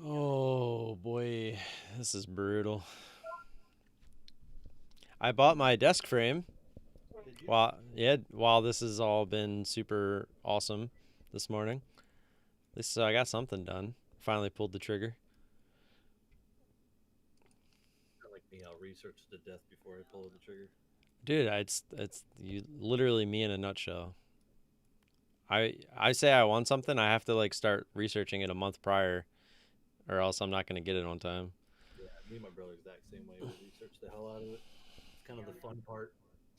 Oh boy, this is brutal. I bought my desk frame. Did you? While this has all been super awesome this morning. At least I got something done. Finally pulled the trigger. Kinda like me, I'll research the death before I pull the trigger. Dude, it's you literally me in a nutshell. I say I want something, I have to like start researching it a month prior, or else I'm not gonna get it on time. Yeah, me and my brother exact same way. We research the hell out of it. It's kind of the fun part.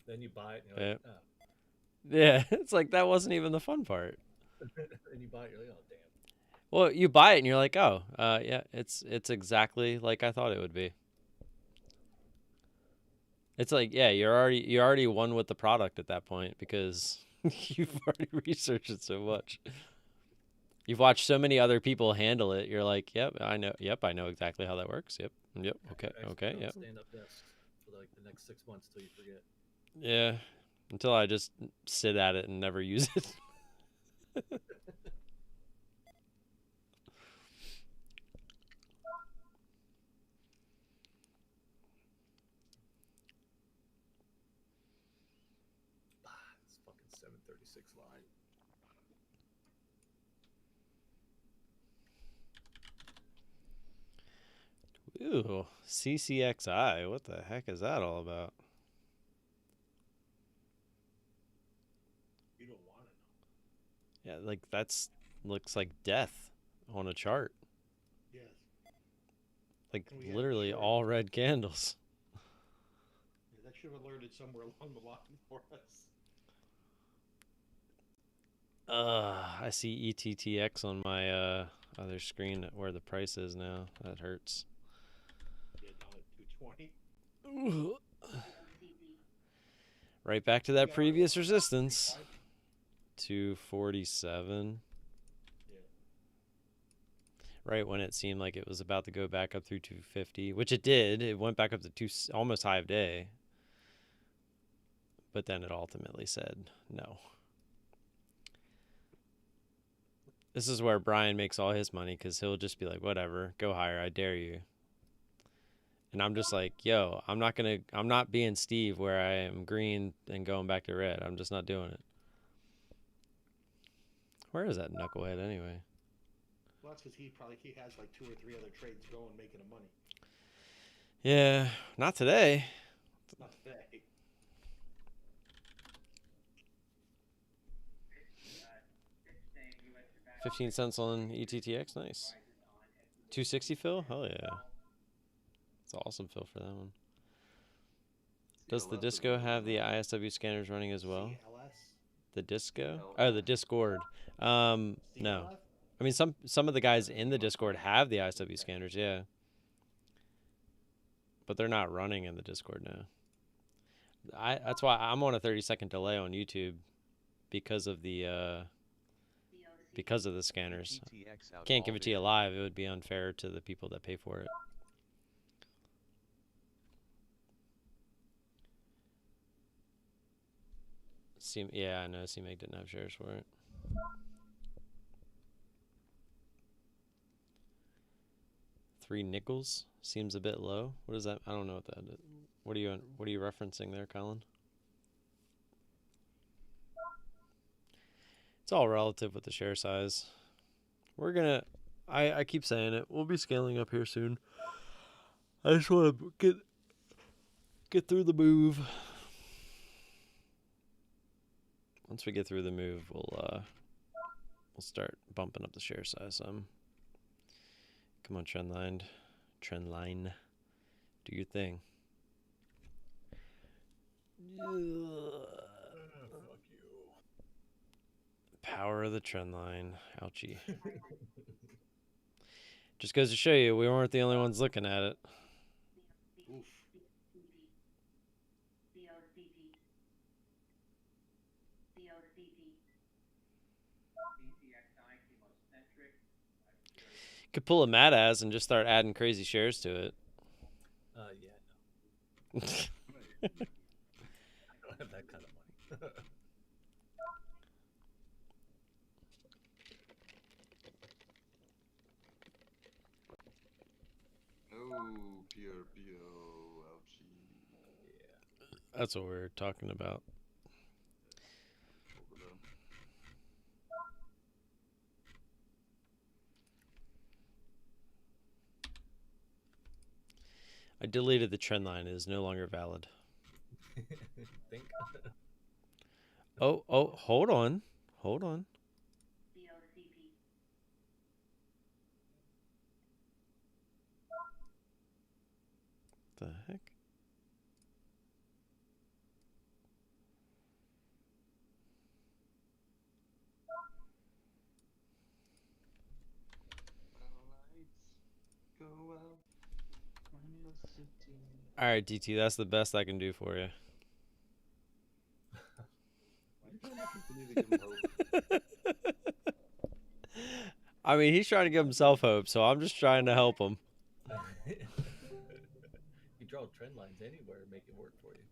Then you buy it and you're like, oh. Yeah, it's like that wasn't even the fun part. And you buy it, you're like, oh damn. Well, you buy it and you're like, oh, yeah, it's exactly like I thought it would be. It's like, yeah, you're already one with the product at that point because you've already researched it so much. You've watched so many other people handle it. You're like, yep, I know exactly how that works. Yep, okay, yep. Stand up desk for like the next 6 months till you forget. Yeah, until I just sit at it and never use it. It's fucking 736 line. Ooh, CCXI. What the heck is that all about? You don't want to know. Yeah, like that's looks like death on a chart. Yes. Like And we had literally short. all red candles. Yeah, that should have alerted somewhere along the line for us. I see ETTX on my other screen where the price is now. That hurts. Yeah, down at 220. Right back to We that got our previous low. resistance. 35. 247. Yeah. Right when it seemed like it was about to go back up through 250, which it did. It went back up to almost high of day. But then it ultimately said no. This is where Brian makes all his money because he'll just be like, whatever, go higher, I dare you. And I'm just like, yo, I'm not being Steve where I am green and going back to red. I'm just not doing it. Where is that knucklehead anyway? Well, that's because he has like 2 or 3 other trades going, making him money. Yeah, not today. Not today. 15 cents on ETTX, nice. 260 fill? Hell yeah. It's an awesome fill for that one. Does the disco have the ISW scanners running as well? CLS? The disco? Oh, the Discord. No. CLF? I mean, some of the guys in the Discord have the ISW scanners, yeah. But they're not running in the Discord now. That's why I'm on a 30-second delay on YouTube because of the scanners. Can't give it to you live. It would be unfair to the people that pay for it. Yeah, I know. CMake didn't have shares for it. $3 seems a bit low. What is that? I don't know what that is. What are you referencing there, Colin? It's all relative with the share size. We're gonna. I keep saying it. We'll be scaling up here soon. I just want to get through the move. Once we get through the move, we'll start bumping up the share size some. Come on, trendline. Trendline. Do your thing. Fuck you. Power of the trendline. Ouchie. Just goes to show you, we weren't the only ones looking at it. Oof. Could pull a Mad As and just start adding crazy shares to it. Yeah, no. I don't have that kind of money. Oh, PRPO, ouchie. Yeah. That's what we're talking about. I deleted the trend line. It is no longer valid. Think. Oh, hold on. Hold on. The heck? Go out on the city. All right, DT, that's the best I can do for you. Why do you continue to give him hope? I mean, he's trying to give himself hope, so I'm just trying to help him. You draw trend lines anywhere and make it work for you.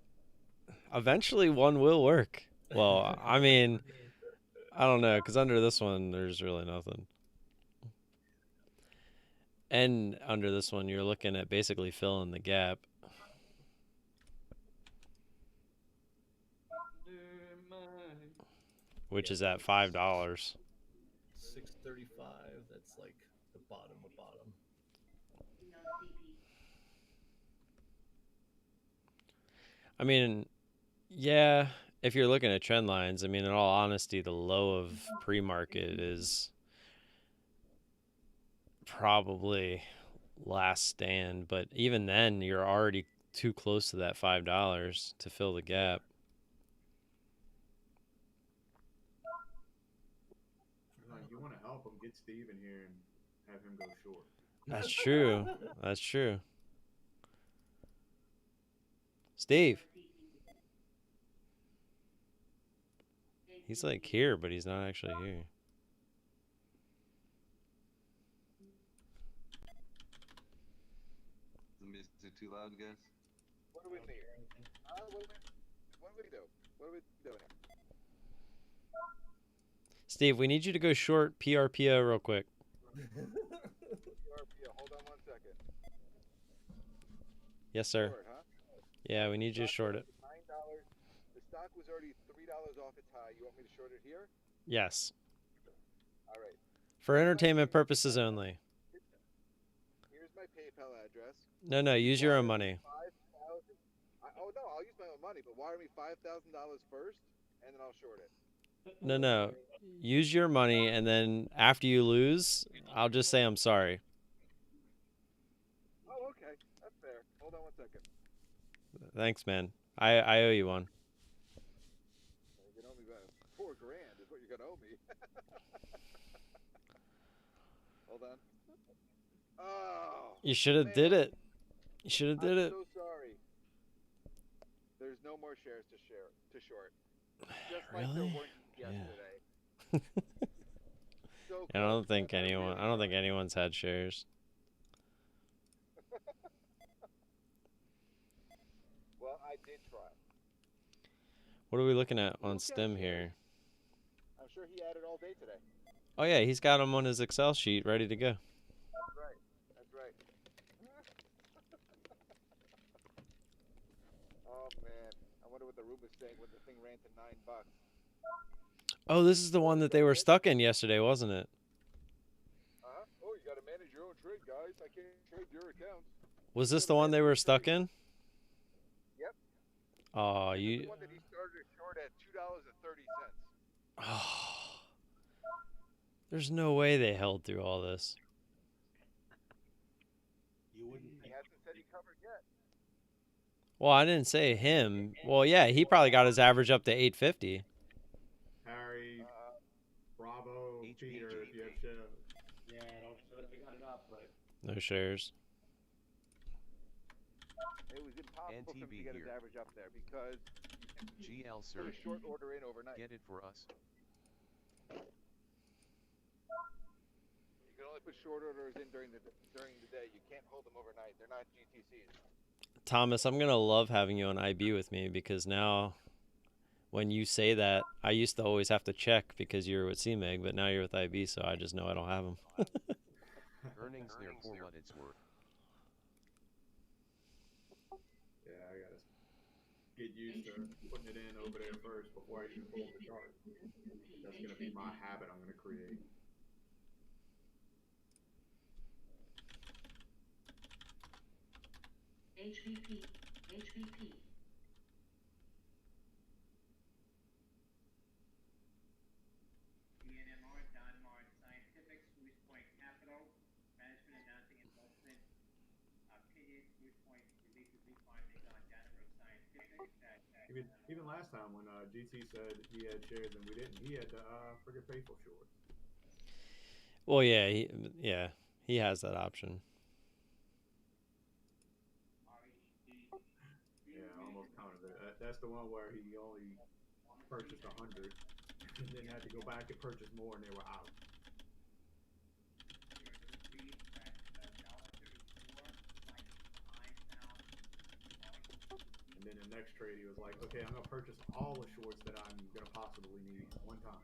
Eventually, one will work. Well, I mean, I don't know, because under this one, there's really nothing. And under this one, you're looking at basically filling the gap. Which is at $5. 635. That's like the bottom of bottom. I mean, yeah, if you're looking at trend lines, I mean, in all honesty, the low of pre-market is probably last stand, but even then, you're already too close to that $5 to fill the gap. You want to help him, get Steve in here and have him go short. That's true. That's true. Steve. He's like here, but he's not actually here. The music too loud, guys? What do we need? What do we do? What are we doing here? Steve, we need you to go short PRPO real quick. PRPO, hold on 1 second. Yes, sir. Short, huh? Yeah, we need you to short it. $9. The stock was already $3 off its high. You want me to short it here? Yes. All right. For entertainment purposes only. Here's my PayPal address. No, use your own money. Oh no, I'll use my own money, but wire me $5,000 first, and then I'll short it. No. Use your money, and then after you lose, I'll just say I'm sorry. Oh, okay, that's fair. Hold on 1 second. Thanks, man. I owe you one. You can owe me about $4,000 is what you're gonna owe me. Hold on. Oh. You should have did it. You should have did it. I'm so sorry. There's no more shares to short. Just like there Really? weren't yesterday. So I don't close. think anyone's had shares. Well, I did try. What are we looking at on Stem here? I'm sure he had it all day today. Oh yeah, he's got them on his Excel sheet ready to go. That's right. That's right. Oh man, I wonder what the room was saying when the thing ran to $9. Oh, this is the one that they were stuck in yesterday, wasn't it? Oh, you got to manage your own trade, guys. I can't trade your accounts. Was this the one they were stuck in? Yep. Oh, The you. one that he started short at $2.30. Oh, there's no way they held through all this. You wouldn't He think. hasn't said he covered yet. Well, I didn't say him. Well, yeah, he probably got his average up to 850. Harry, Bravo, Peter, if you have shares. Yeah, I don't show that we got it up, but No shares. It was impossible for him to NTB get his here. average up there because GL put sir, a short order in overnight. get it for us. You can only put short orders in during the day. You can't hold them overnight. They're not GTCs. Thomas, I'm gonna love having you on IB with me because now, when you say that, I used to always have to check because you were with CMEG, but now you're with IB, so I just know I don't have them. Earnings near for what it's worth. Yeah, I gotta get used to putting it in over there first before I even pull the chart. That's gonna be my habit I'm gonna create. HVP. DNMR, Donmar Scientific, Swoosh Point Capital, management announcing investment opinion, Swoosh Point releases new findings on Danimer Scientific. Even last time when GT said he had shares and we didn't, he had the friggin' faithful short. Well, yeah, he has that option. Yeah, I almost counted it. That's the one where he only purchased 100 and then had to go back and purchase more and they were out. And then the next trade he was like, okay, I'm gonna purchase all the shorts that I'm gonna possibly need one time.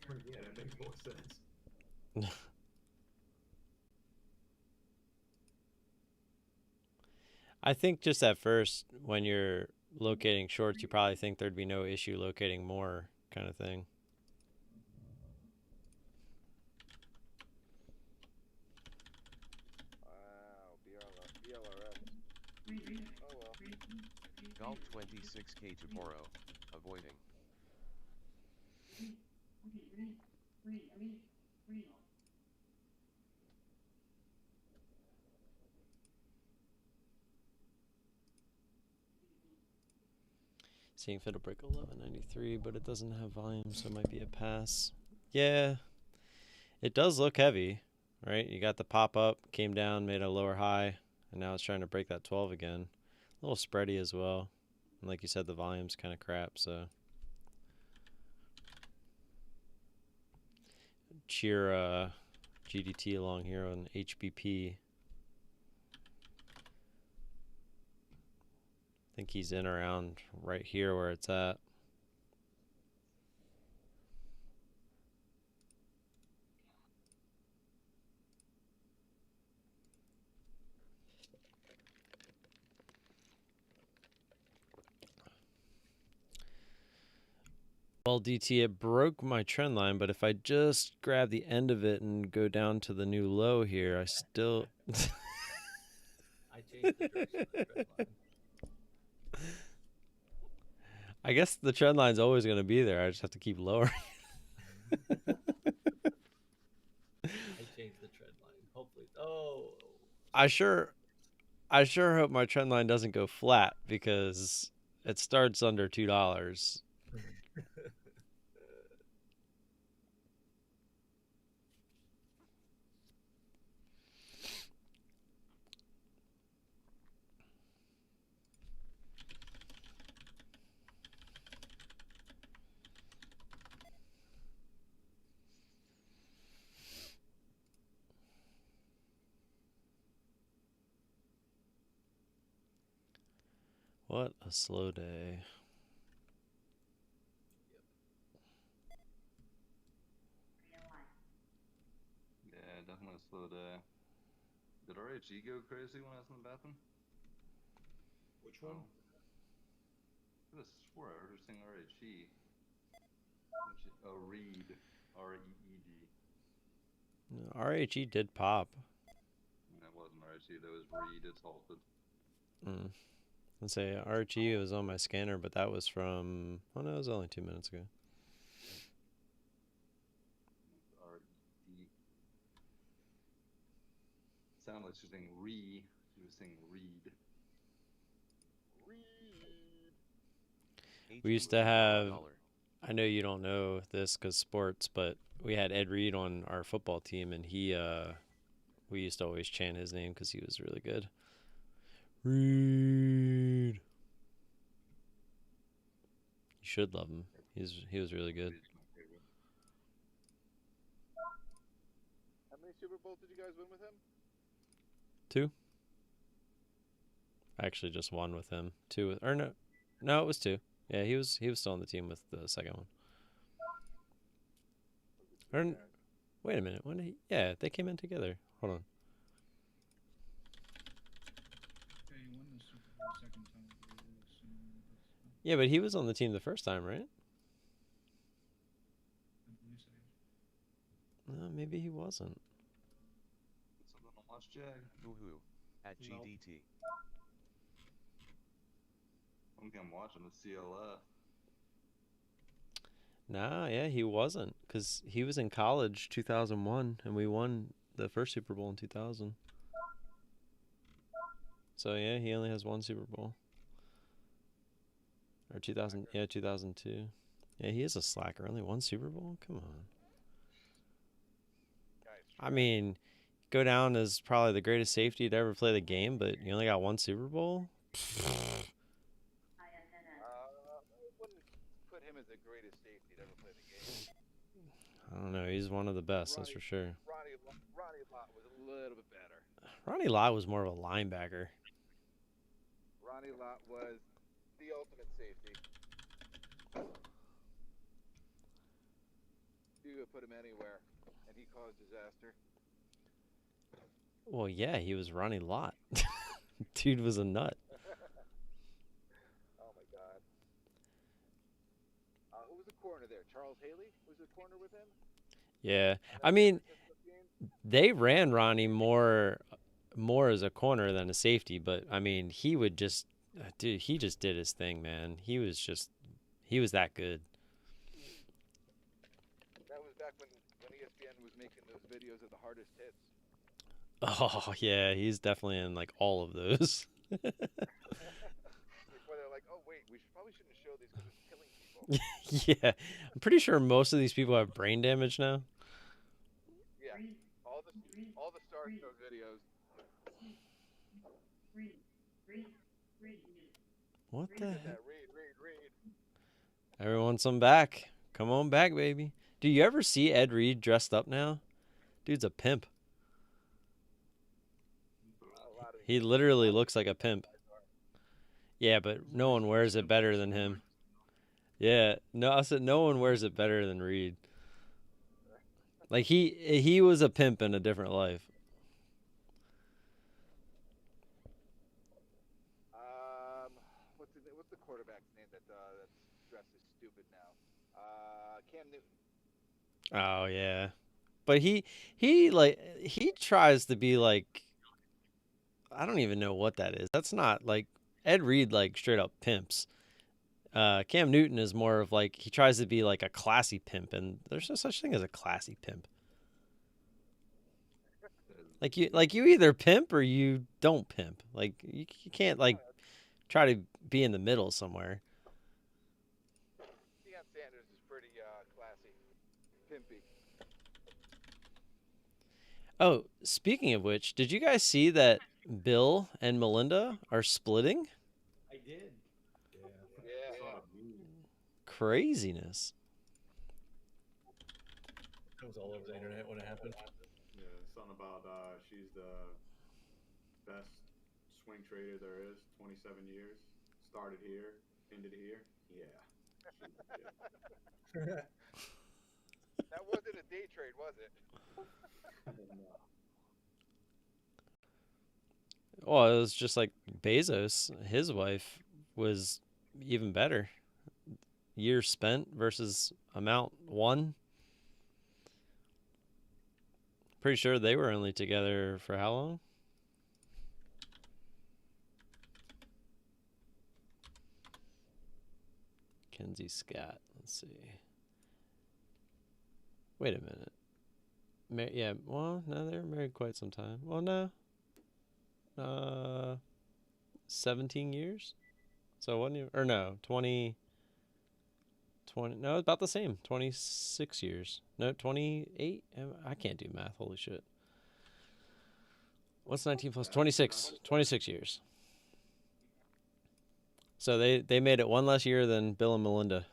Yeah, that makes more sense. I think just at first, when you're locating shorts, you probably think there'd be no issue locating more, kind of thing. Wow, BLRX. Oh well. Golf 26k to borrow. Avoiding. Seeing if it'll break 1193, but it doesn't have volume, so it might be a pass. Yeah, it does look heavy, right? You got the pop up, came down, made a lower high, and now it's trying to break that 12 again. A little spready as well. And like you said, the volume's kind of crap, so. Cheer GDT along here on HBP. I think he's in around right here where it's at. Well, DT, it broke my trend line, but if I just grab the end of it and go down to the new low here, I still... I changed the direction of the trend line. I guess the trend line's always going to be there. I just have to keep lowering. I changed the trend line. Hopefully. Oh. I sure hope my trend line doesn't go flat because it starts under $2. What a slow day. Yeah, definitely a slow day. Did RHE go crazy when I was in the bathroom? Which one? I could have swore I heard her saying RHE. Oh, Reed. R-E-E-D. No, RHE did pop. That wasn't RHE, that was Reed. It's halted. Let's say RHE was on my scanner, but that was from... Oh no, it was only 2 minutes ago. R-E-D. Sounded like she was saying Re. She was saying Reed. We used to have... I know you don't know this because sports, but we had Ed Reed on our football team, and he, we used to always chant his name because he was really good. Reed. You should love him. He was really good. How many Super Bowls did you guys win with him? 2. I actually just won with him. 2, or no, it was 2. Yeah, he was still on the team with the second one. Or, wait a minute, when did he? Yeah, they came in together. Hold on. Yeah, but he was on the team the first time, right? No, maybe he wasn't. Something to watch, Jag. Woohoo. At GDT. I think I'm watching the CLF. Nah, yeah, he wasn't, because he was in college 2001, and we won the first Super Bowl in 2000. So, yeah, he only has 1 Super Bowl. Or 2000, yeah, 2002. Yeah, he is a slacker. Only 1 Super Bowl? Come on. I mean, go down as probably the greatest safety to ever play the game, but you only got 1 Super Bowl? I wouldn't put him as the greatest safety to ever play the game. I don't know. He's one of the best, that's for sure. Ronnie Lott was a little bit better. Ronnie Lott was more of a linebacker. Ronnie Lott was the ultimate safety. Dude would put him anywhere, and he caused disaster. Well, yeah, he was running a lot. Dude was a nut. Oh my God. Who was the corner there? Charles Haley was the corner with him. Yeah, On I that mean, San Francisco game? they ran Ronnie more as a corner than a safety, but I mean, he would just, dude, he just did his thing, man. He was that good. That was back when ESPN was making those videos of the hardest hits. Oh yeah, he's definitely in like all of those. Before they're like, oh wait, we probably shouldn't show these because it's killing people. Yeah, I'm pretty sure most of these people have brain damage now. Yeah, all the stars in those videos. What the Get heck? that read. Everyone wants him back. Come on back, baby. Do you ever see Ed Reed dressed up now? Dude's a pimp. A lot of He these literally looks like a pimp. guys are. Yeah, but no one wears it better than him. Yeah, no, I said no one wears it better than Reed. Like he was a pimp in a different life. What's the quarterback's name that's dressed is stupid now? Cam Newton. Oh yeah. But he he tries to be like, I don't even know what that is. That's not like Ed Reed like straight up pimps. Cam Newton is more of like he tries to be like a classy pimp, and there's no such thing as a classy pimp. Like you either pimp or you don't pimp. Like you can't like try to be in the middle somewhere. Deion Sanders is pretty classy, pimpy. Oh, speaking of which, did you guys see that Bill and Melinda are splitting? I did. Yeah. Yeah. Craziness. It was all over the internet when it happened. Yeah, something about she's the best swing trader there is. 27 years. Started here, ended here. Yeah. That wasn't a day trade, was it? Well, it was just like Bezos. His wife was even better. Years spent versus amount won. Pretty sure they were only together for how long? Kenzie Scott. Let's see. Wait a minute. Yeah, well, no, they were married quite some time. Well, no. 17 years? So one year, or no, 20, no, about the same, 26 years. No, 28? I can't do math, holy shit. What's 19 plus 26? 26 years. So they made it one less year than Bill and Melinda.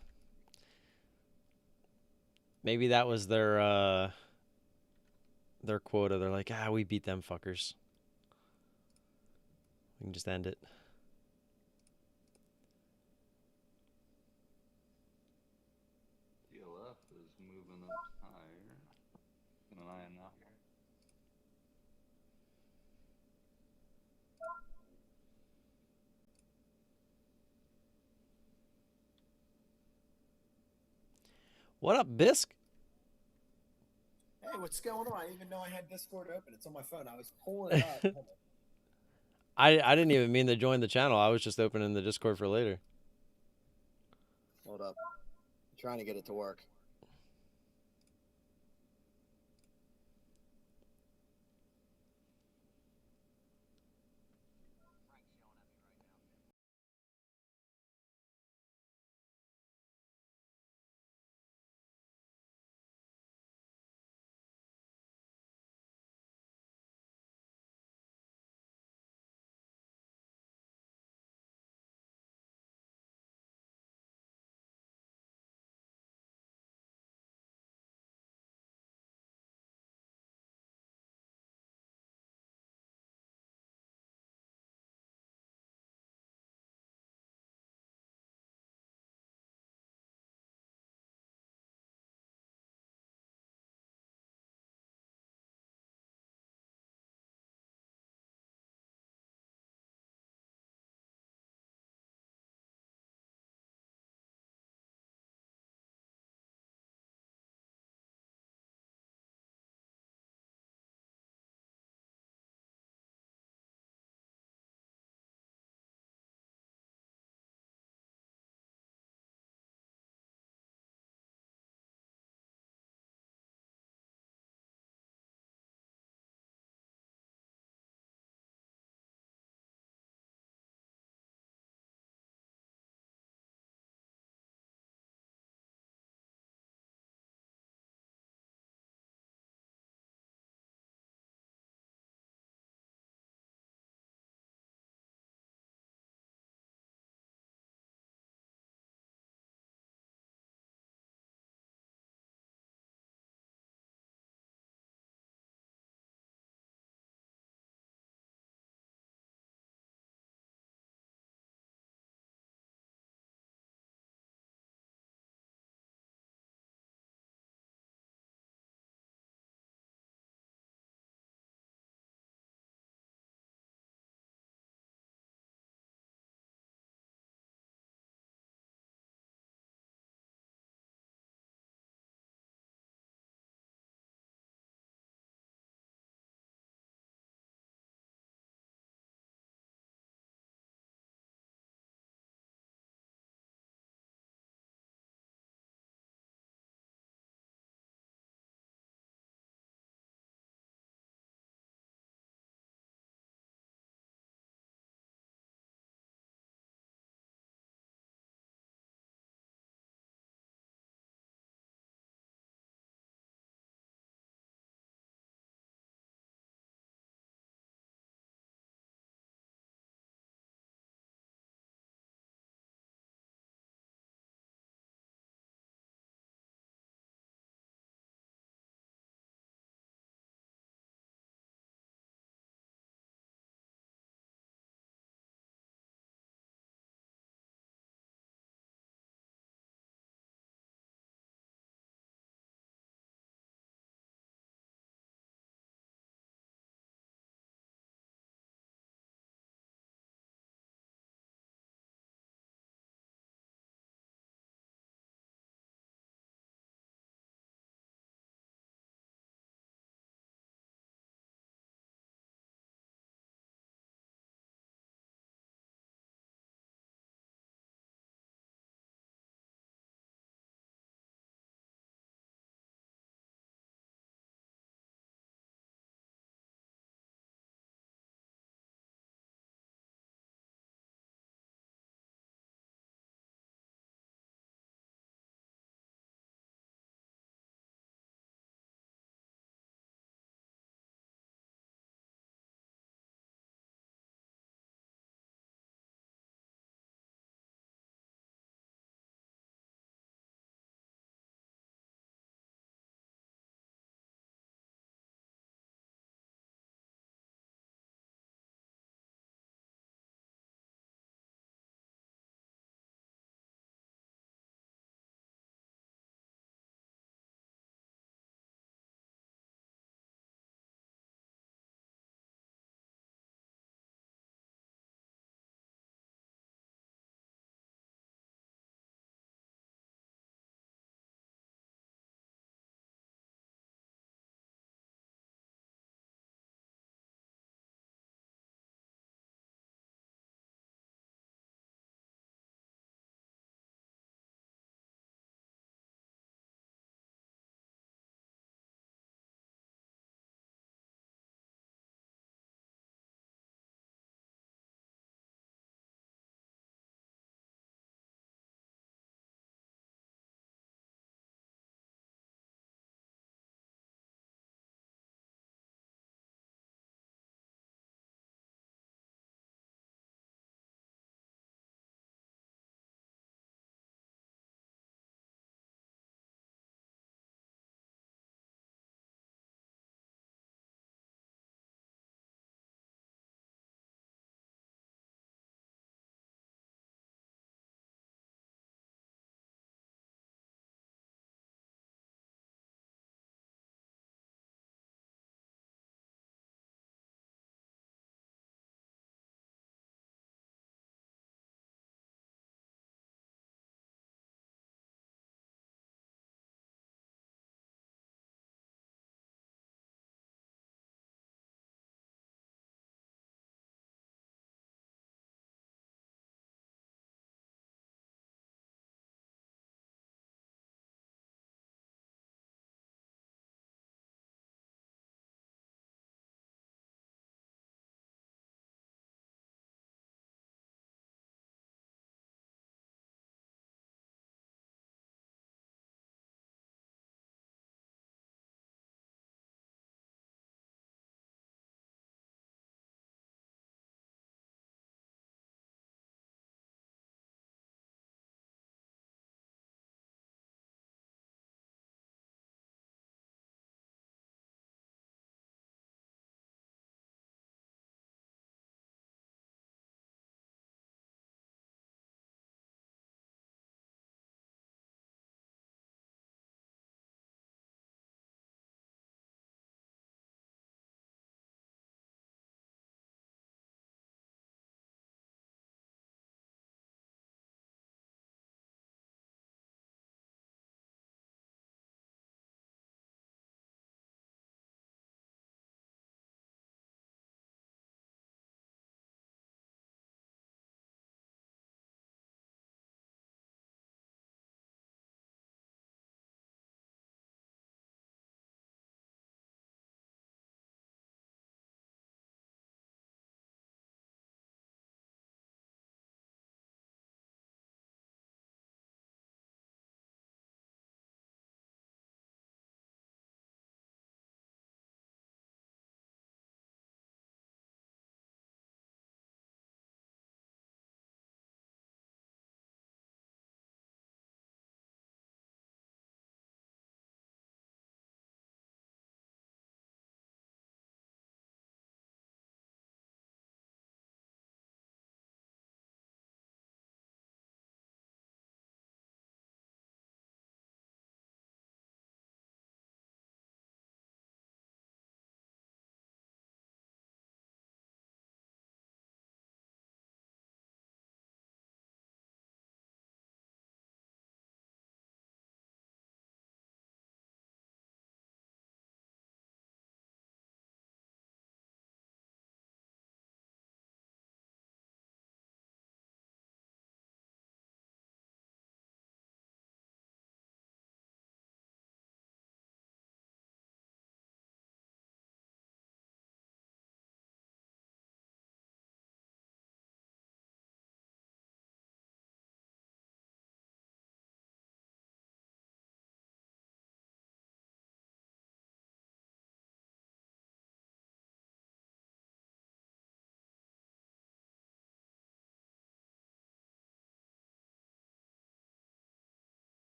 Maybe that was their quota. They're like, we beat them fuckers. We can just end it. DLF is moving up higher. Keep an eye on that here. What up, Bisque? Hey, what's going on? I didn't even know I had Discord open. It's on my phone. I was pulling it up. I didn't even mean to join the channel. I was just opening the Discord for later. Hold up. I'm trying to get it to work.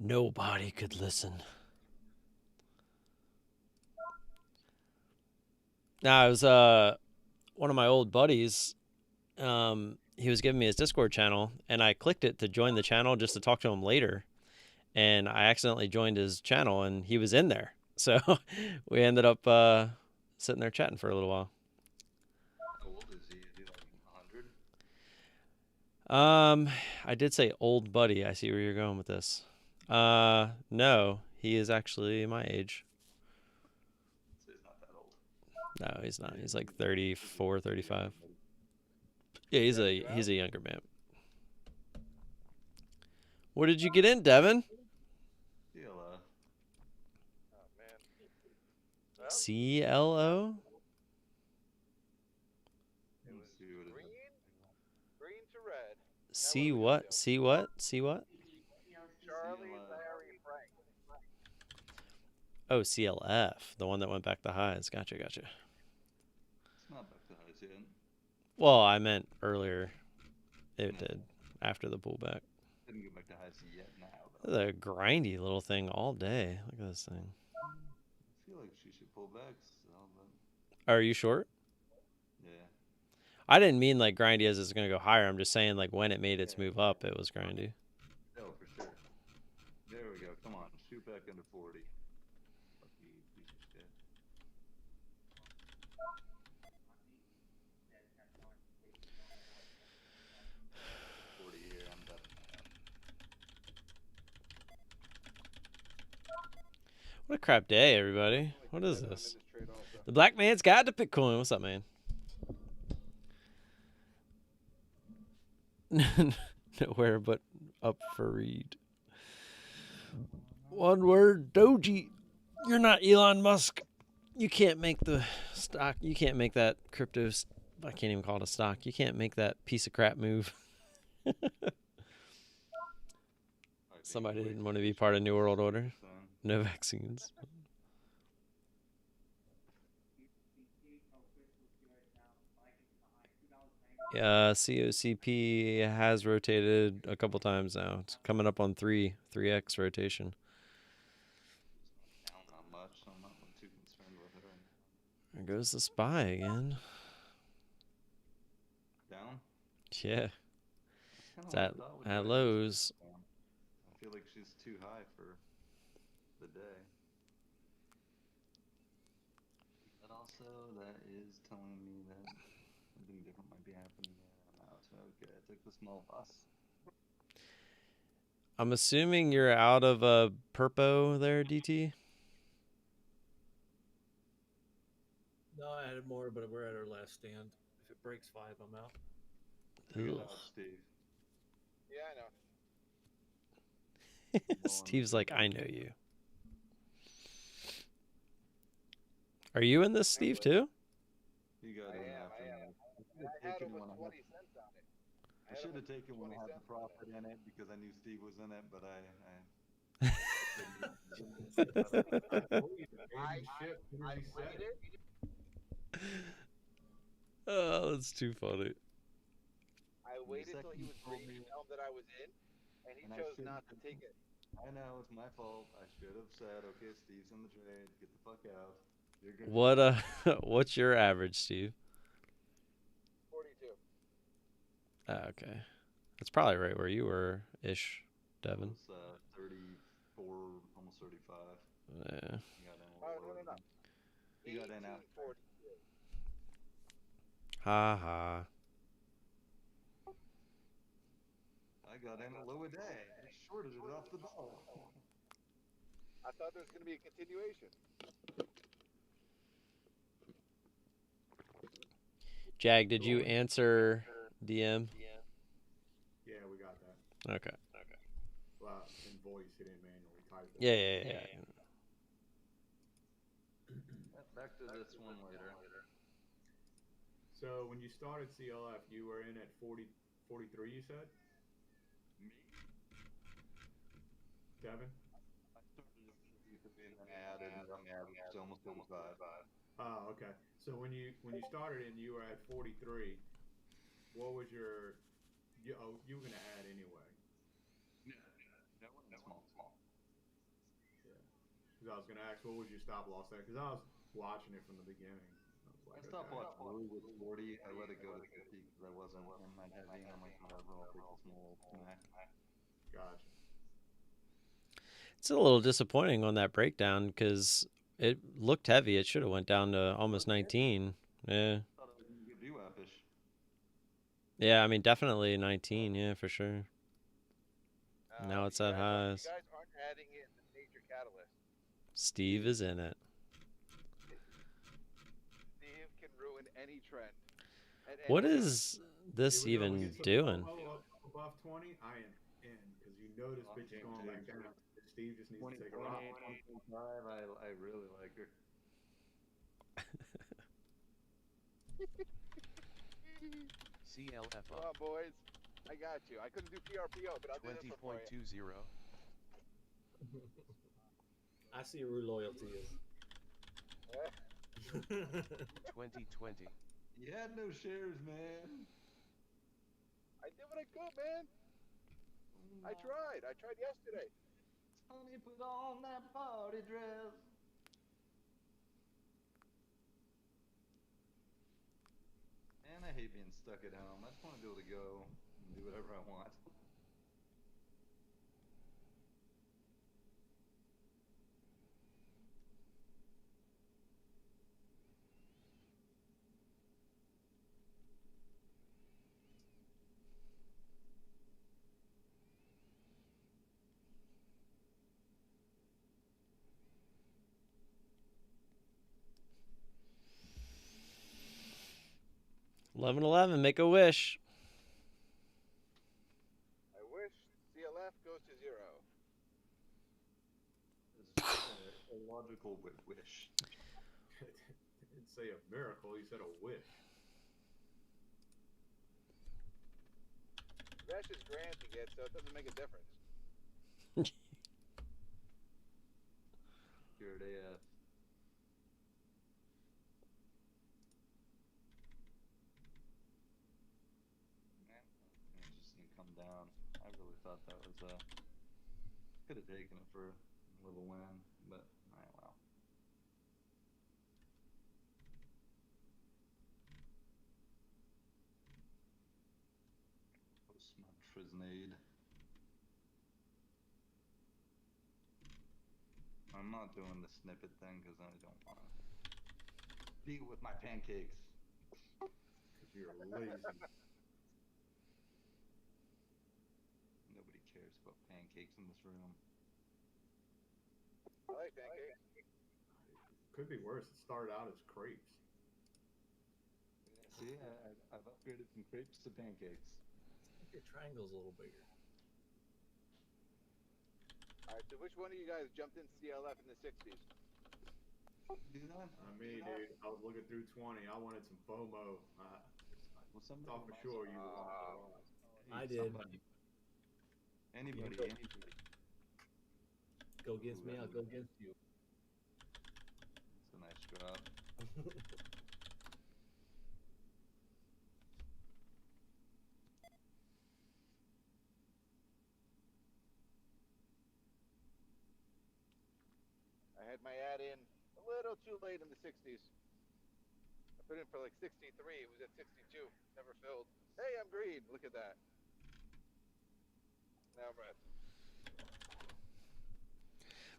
Nobody could listen. Now, it was one of my old buddies. He was giving me his Discord channel, and I clicked it to join the channel just to talk to him later. And I accidentally joined his channel, and he was in there. So we ended up sitting there chatting for a little while. How old is he? Is he like 100? I did say old buddy. I see where you're going with this. No, he is actually my age. So he's not that old. No, he's not. He's like 34, 35. Yeah, he's a younger man. What did you get in, Devin? CLF. Oh man. Well, CLO? Let me see what it green, is. green to red. See what? See what? See what? Charlie, Larry, Frank. Oh, CLF, the one that went back to highs. Gotcha. It's not back to highs yet. Well, I meant earlier. It did after the pullback. Didn't get back to highs yet now, though. The grindy little thing all day. Look at this thing. I feel like she should pull back still, but Are you short? yeah. I didn't mean like grindy as it's gonna go higher. I'm just saying like when it made its move up, it was grindy. Oh, for sure. There we go. Come on, shoot back into 40. Lucky piece of shit. Here, I'm definitely out. What a crap day, everybody. What is this? The Black Man's Guide to Bitcoin. What's up, man? Nowhere but up for read. One word, Doji. You're not Elon Musk. You can't make the stock. You can't make that crypto. I can't even call it a stock. You can't make that piece of crap move. Somebody didn't want to be part of New World Order. No vaccines. COCP has rotated a couple times now. It's coming up on 3x rotation. Down not much, so I'm not too concerned with her. There goes the SPY again. Down? Yeah. That's It's at lows. I feel like she's too high for the day. But also, that is telling me that something different might be happening there. I'm out. Okay, I took the small loss. I'm assuming you're out of a Perpo there, DT? No, I added more, but we're at our last stand. If it breaks 5, I'm out. You're out, Steve. Yeah, I know. Steve's like, I know you. Are you in this, Steve, too? You got it. I am. I had almost 20 cents on it. I should have taken when I had the profit in it because I knew Steve was in it, but I waited. Oh, that's too funny. I waited till he was green to tell him that I was in, and he chose not to take it. I know, it's my fault. I should have said, okay, Steve's in the trade. Get the fuck out. You're good. What what's your average, Steve? 42. Okay. That's probably right where you were ish, Devin. It was 34, almost 35. Yeah. No. He got in out. 42. Ha ha. I got in a low a day. I shorted it off the ball. I thought there was going to be a continuation. Jag, did you answer DM? Yeah, we got that. Okay. Well, in voice, he didn't manually type it. Yeah. Back to this one later. So when you started CLF, you were in at 43, you said? Me? Devin? I started at 43 and then added to almost 45. Oh, okay. So when you started and you were at 43, what was your? You were gonna add anyway. No, small. I was gonna ask, what was your stop loss there? Because I was watching it from the beginning. I was I like, stopped okay. watch Blue with 40. I let it go to 50 because I wasn't in that heavy, and I'm like, whatever, I'll take the small max. Gotcha. It's a little disappointing on that breakdown because it looked heavy. It should have went down to almost 19. Yeah. I thought it was gonna get VWAP-ish. Yeah, I mean, definitely 19. Yeah, for sure. Now it's at You highs. guys aren't adding in the major catalyst. Steve is in it. Steve can ruin any trend. What is this Here we go. We even get some doing? FOMO above 20. I am in because you know this bitch is going back down. Steve just needs to take a ride. 2025, I really like her. CLF Come up on, boys. I got you. I couldn't do PRPO, but I'll do this one for you. 20.20. I see where loyalty is. 2020. You had no shares, man. I did what I could, man. I tried. I tried yesterday. Honey, put on that party dress. And I hate being stuck at home. I just want to be able to go and do whatever I want. $11.11. Make a wish. I wish CLF goes to 0. It's a logical wish. He didn't say a miracle. He said a wish. That's just grand to get, so it doesn't make a difference. Scared AF. Man, it just didn't come down. I really thought that was could have taken it for a little win, but well. Post my Trisnade. I'm not doing the snippet thing because I don't want to deal with my pancakes. Because you're lazy. Nobody cares about pancakes in this room. I like pancakes. Could be worse. It started out as crepes. See, I've upgraded from crepes to pancakes. Your triangle's a little bigger. Alright, so which one of you guys jumped in CLF in the 60s? Do that? Me, dude. I was looking through 20. I wanted some FOMO. Well, somebody Thought for sure you would want to. I did. Anybody. Go against me, I'll go against you. It's a nice drop. I had my ad in a little too late in the 60s. I put in for like 63. It was at 62. Never filled. Hey, I'm green. Look at that. Now I'm red.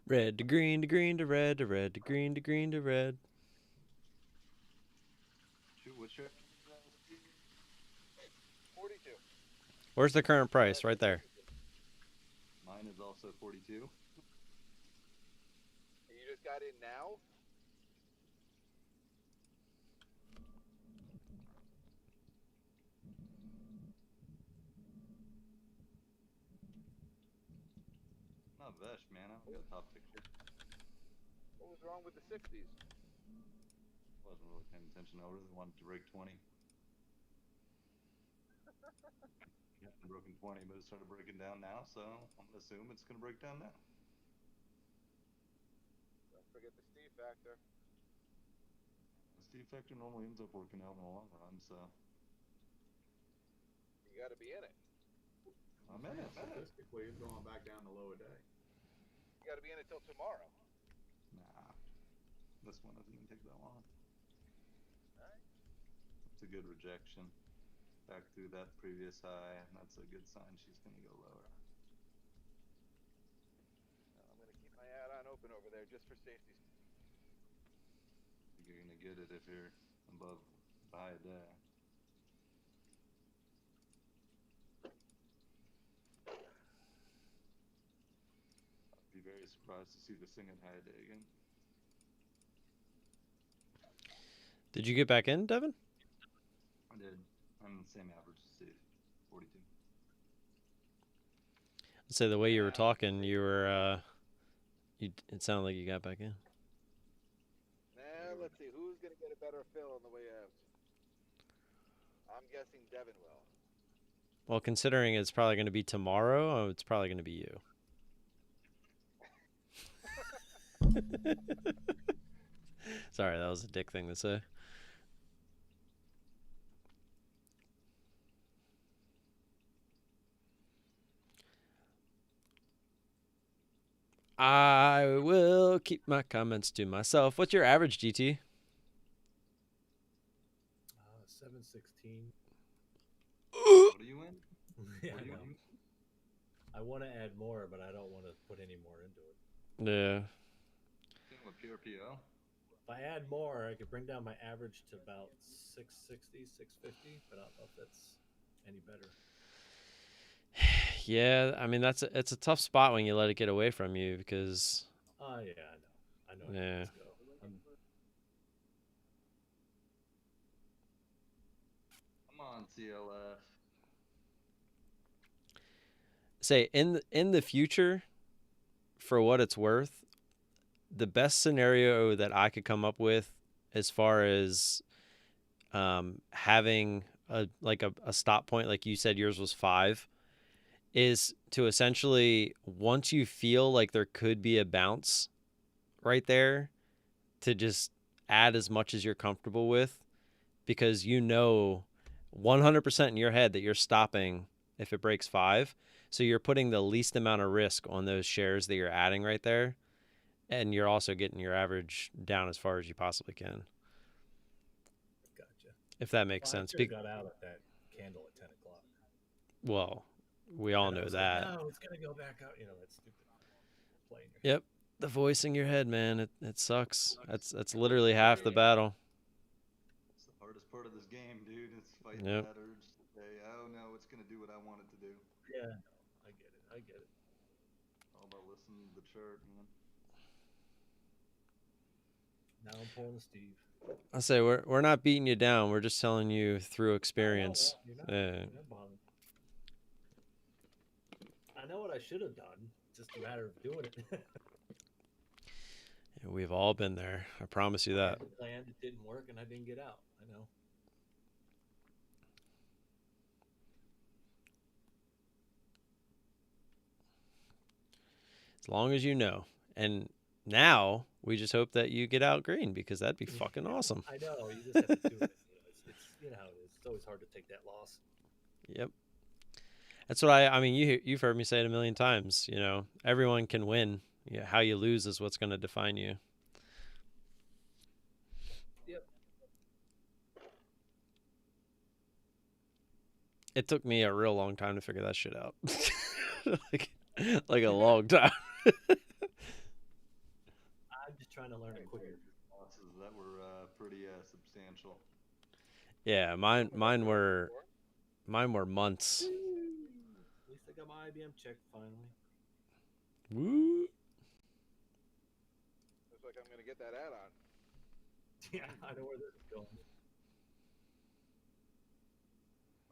Red to green to green to red to red to green to green to red. What's your 42. Where's the current price? Right there. Mine is also 42. You just got in now? Not Vesh, man. I don't got a top picture. What was wrong with the 60s? Wasn't really paying attention. I really wanted to break 20. It broken 20, but it started breaking down now, so I'm gonna assume it's gonna break down now. Don't forget the Steve factor. The Steve factor normally ends up working out in the long run, so You gotta be in it. I'm in it. Statistically, it's going back down to low a day. You gotta be in it till tomorrow. This one isn't gonna take that long. Alright. It's a good rejection. Back through that previous high, and that's a good sign she's gonna go lower. Well, I'm gonna keep my add-on open over there just for safety. You're gonna get it if you're above the high a day. I'd be very surprised to see this thing at high a day again. Did you get back in, Devin? I did. I'm the same average as Steve, 42. I'd say the way you were talking, you were it sounded like you got back in. Now let's see who's gonna get a better fill on the way out. I'm guessing Devin will. Well, considering it's probably going to be tomorrow, it's probably going to be you. Sorry, that was a dick thing to say. I will keep my comments to myself. What's your average, GT? 716. What are you in? Yeah, What are you I know. in? I want to add more, but I don't want to put any more into it. Yeah. Thing with PRPO? If I add more, I could bring down my average to about 660, 650, but I don't know if that's any better. Yeah, I mean it's a tough spot when you let it get away from you because. Oh yeah, I know. Yeah. Let's go. Come on, CLF. Say in the future, for what it's worth, the best scenario that I could come up with as far as having a stop point, like you said yours was 5, is to essentially, once you feel like there could be a bounce right there, to just add as much as you're comfortable with, because 100% in your head that you're stopping if it breaks 5. So you're putting the least amount of risk on those shares that you're adding right there. And you're also getting your average down as far as you possibly can. Gotcha. If that makes sense. I got out at that candle at 10 o'clock. Well, we all know that. Like, no, it's going to go back out. You know, that stupid play. Yep. The voice in your head, man. It sucks. That's literally half the battle. It's the hardest part of this game, dude. It's fighting Yep. that urge to say, oh no, it's going to do what I want it to do. Yeah, I get it. All about listening to the chart, man. Now I'm pulling a Steve. I say we're not beating you down. We're just telling you through experience. You're not bothered. I know what I should have done. It's just a matter of doing it. Yeah, we've all been there. I promise you that. I planned, it didn't work, and I didn't get out. I know. As long as you know. And now we just hope that you get out green, because that'd be fucking awesome. I know. You just have to do it. It's you know how it is. It's always hard to take that loss. Yep. That's what I mean, you've heard me say it a million times, everyone can win. Yeah, how you lose is what's going to define you. Yep. It took me a real long time to figure that shit out. like a long time. I'm just trying to learn it quicker. Losses that were pretty substantial. Yeah, mine were months. At least I got my IBM check finally. Woo. Looks like I'm gonna get that add-on. Yeah, I know where this is going.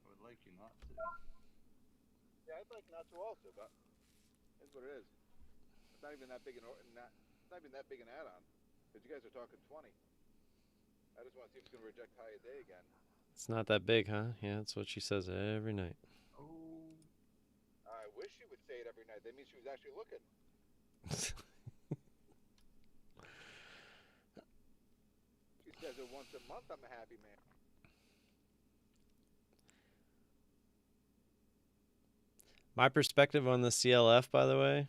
I would like you not to. Yeah, I'd like not to also, but here's what it is. It's not even that big it's not even that big an add-on, because you guys are talking 20. I just want to see if it's gonna reject high a day again. It's not that big, huh? Yeah, that's what she says every night. Oh. I wish she would say it every night. That means she was actually looking. She says it once a month. I'm a happy man. My perspective on the CLF, by the way,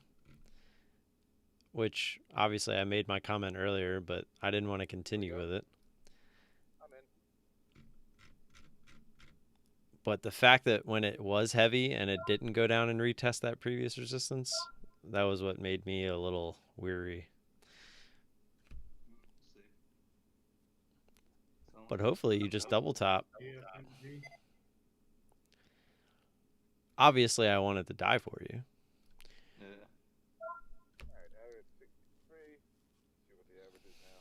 which obviously I made my comment earlier, but I didn't want to continue with it. I'm in. But the fact that when it was heavy and it didn't go down and retest that previous resistance, that was what made me a little weary. We'll see. But hopefully you just double top. ESMG. Obviously I wanted to die for you. Yeah. Alright, average 63. See what the average is now.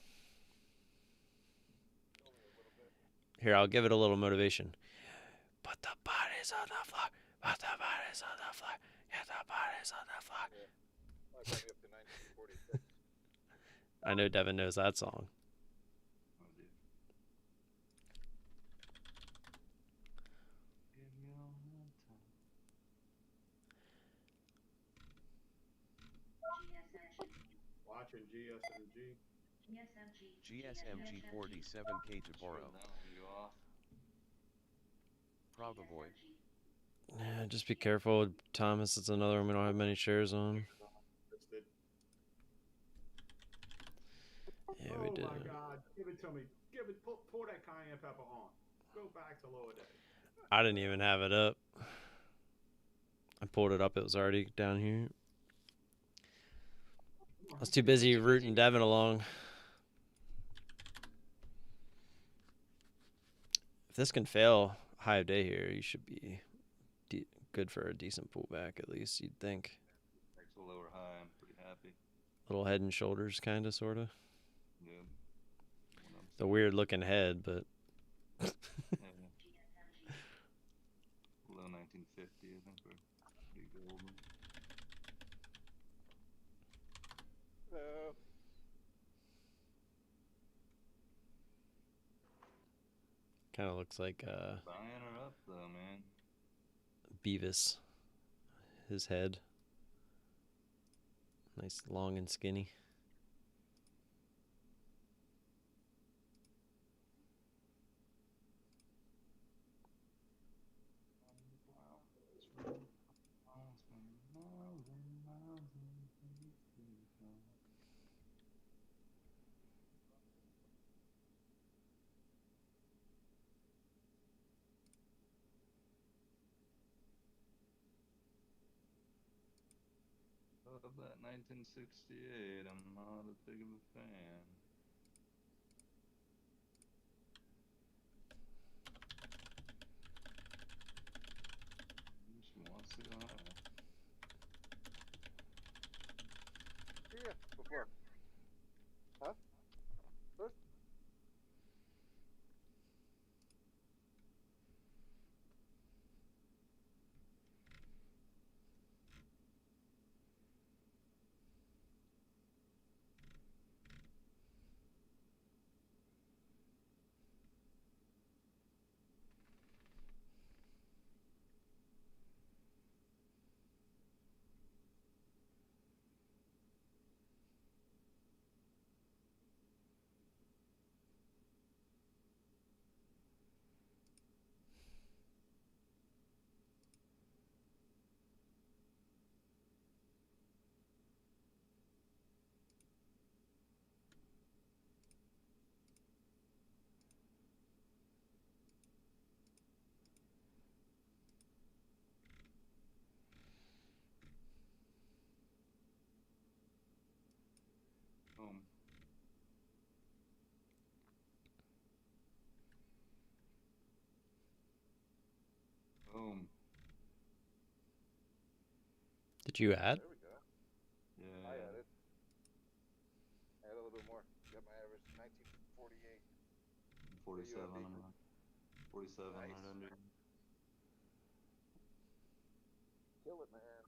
Only a little bit. Here, I'll give it a little motivation. Put the bodies on the floor. Put the bodies on the floor. Get the bodies on the floor. Yeah. Well, I got me up to 1946. I know Devin knows that song. Oh, dude. Give me all the time. Watching GSMG. GSMG 47K to borrow. Sure, that one go off. Probably. Yeah, just be careful with Thomas. It's another one we don't have many shares on. Listed. Yeah, Oh we did. my God! Give it to me. Give it. Pour that cayenne pepper on. Go back to lower day. I didn't even have it up. I pulled it up. It was already down here. I was too busy rooting Devin along. If this can fail high of day here, you should be good for a decent pullback at least, you'd think. Next a lower high, I'm pretty happy. Little head and shoulders kind of, sort of. Yeah. The weird looking head, but... Yeah. Below 1950, I think we're pretty golden. Hello. Kind of looks like Buying her up though, man. Beavis. His head. Nice, long and skinny. Of that 1968, I'm not as big of a fan. She wants to go higher. Yeah, before. Huh? First? Boom. Boom. Did you add? There we go. Yeah. I added. Add a little bit more. Got my average 1948. 47 USD. on that. 47 Nice. right under. Kill it, man.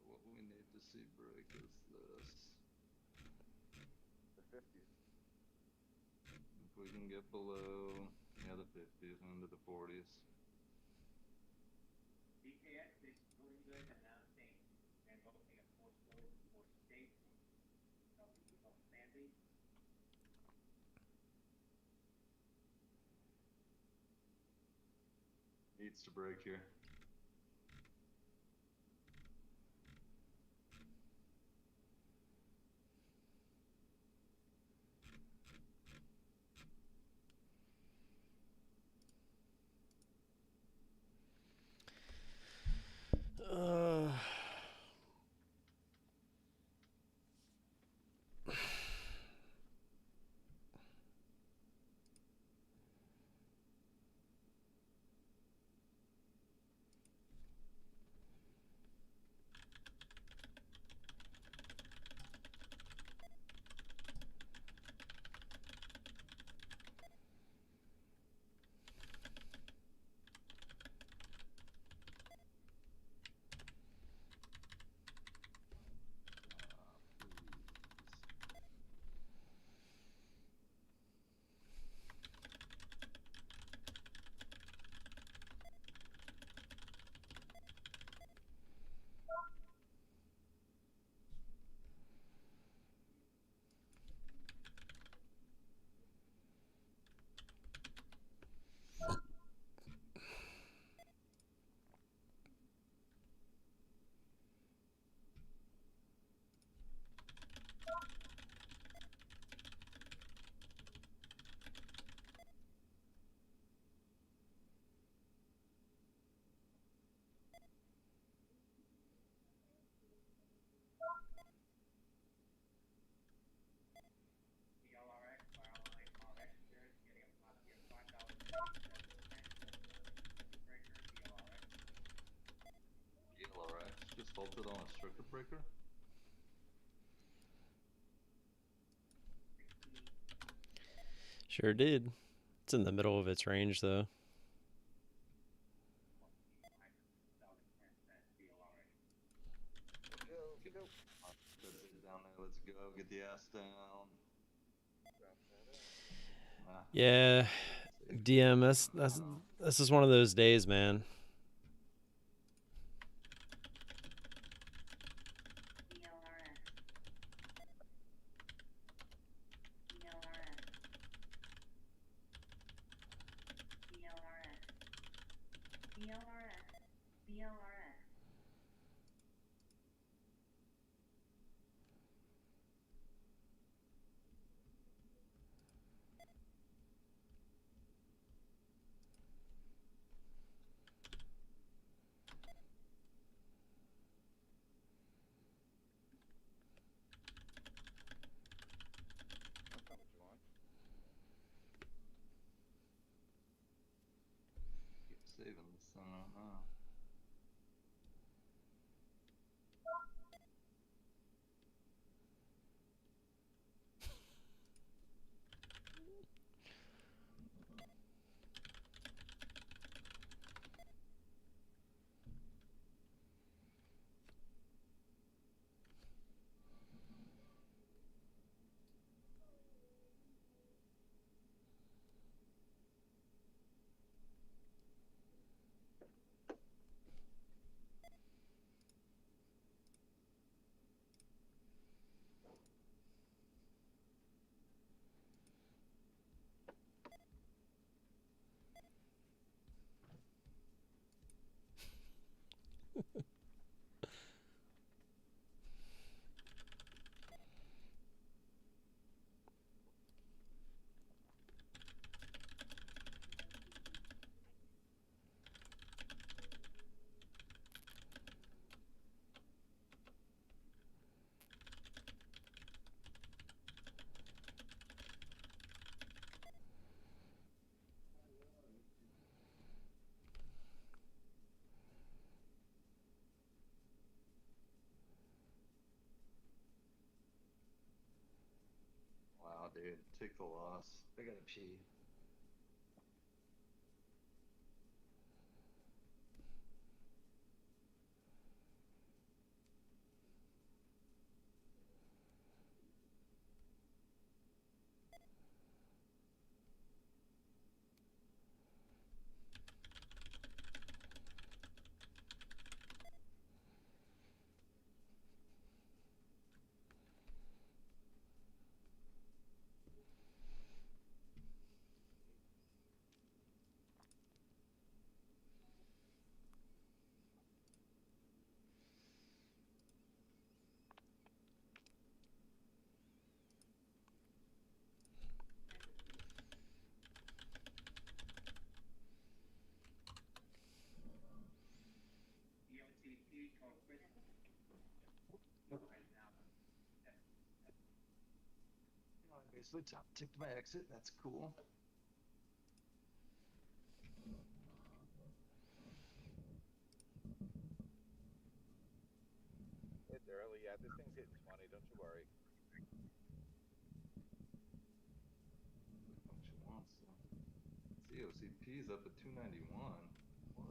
What we need to see break is this. The 50s. If we can get below, yeah, the 50s into the 40s. DKX is Bloomberg announcing invoking a force vote for state of Sandy. needs to break here. BLRX, Bioline, RX shares getting a positive $5.37 breaker, BLRX. BLRX just halted on a circuit breaker. Sure did. It's in the middle of its range, though. Go. That's it down there. Let's go. Get the ass down. Ah, Yeah, safe. DM. This is one of those days, man. That's not what you want. Keep saving this thing, huh? Wow, dude. Take the loss. I gotta pee. actually top ticked my exit. That's cool. It's early. Yeah, this thing's hitting 20. Don't you worry. What she wants. COCP is up at 291. What?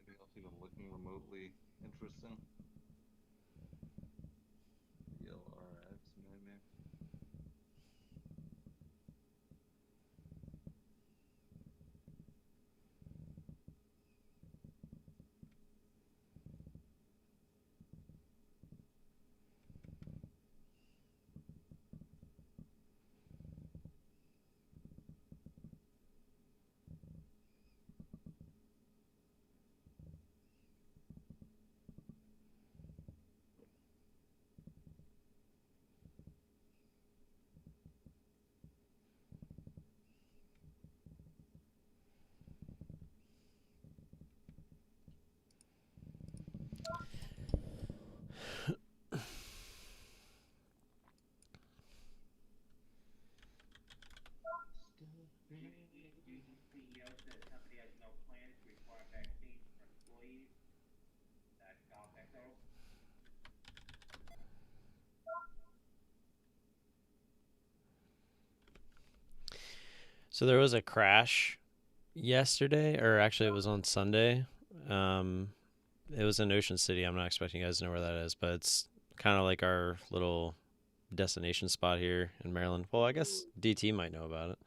Maybe else even looking remotely interesting. ELRX maybe. CEO says company has no plans to require vaccines for employees. That's Golf Echo. So there was a crash yesterday, or actually it was on Sunday. It was in Ocean City. I'm not expecting you guys to know where that is, but it's kind of like our little destination spot here in Maryland. Well, I guess DT might know about it.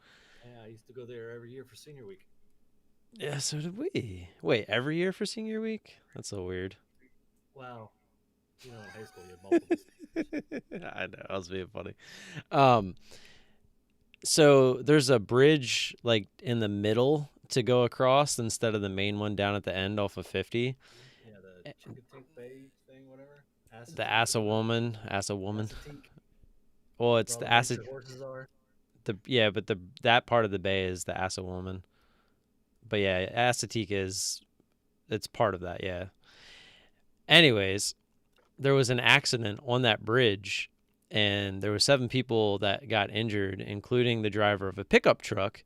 Yeah, I used to go there every year for senior week. Yeah, so did we. Wait, every year for senior week? That's so weird. Wow. You know, in high school, you had multiple seniors. I know, I was being funny. So there's a bridge like in the middle to go across instead of the main one down at the end off of 50. Yeah, the Chickatink Bay thing, whatever. The Acetique. Assa woman. Acetique. Well, it's Where all the the acid. miniature horses are. But that part of the bay is the Assa woman. But yeah, acetique it's part of that. Yeah. Anyways, there was an accident on that bridge, and there were 7 people that got injured, including the driver of a pickup truck,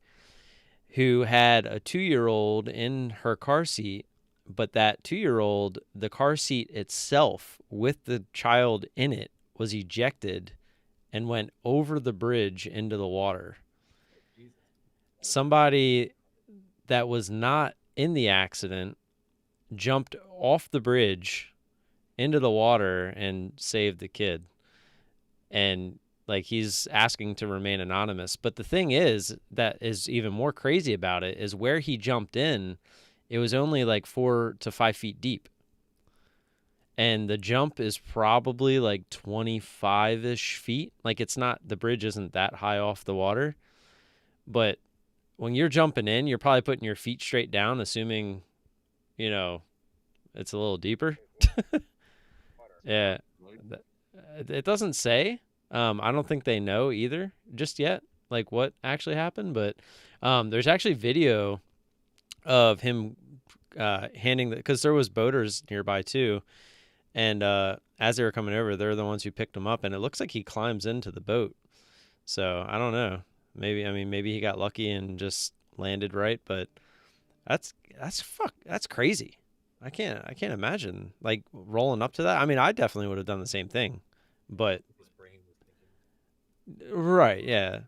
who had a 2-year-old in her car seat. But that 2-year-old, the car seat itself with the child in it, was ejected and went over the bridge into the water. Jesus. Somebody that was not in the accident jumped off the bridge into the water and saved the kid. And like, he's asking to remain anonymous. But the thing is, that is even more crazy about it, is where he jumped in, it was only like 4 to 5 feet deep. And the jump is probably like 25-ish feet. Like, it's not, the bridge isn't that high off the water. But when you're jumping in, you're probably putting your feet straight down, assuming, it's a little deeper. Yeah. It doesn't say. I don't think they know either just yet, like what actually happened. But there's actually video of him handing because there was boaters nearby too. And as they were coming over, they're the ones who picked him up. And it looks like he climbs into the boat. So I don't know. Maybe he got lucky and just landed right. But that's crazy. I can't imagine like rolling up to that. I mean, I definitely would have done the same thing. But His brain was thinking. right, yeah.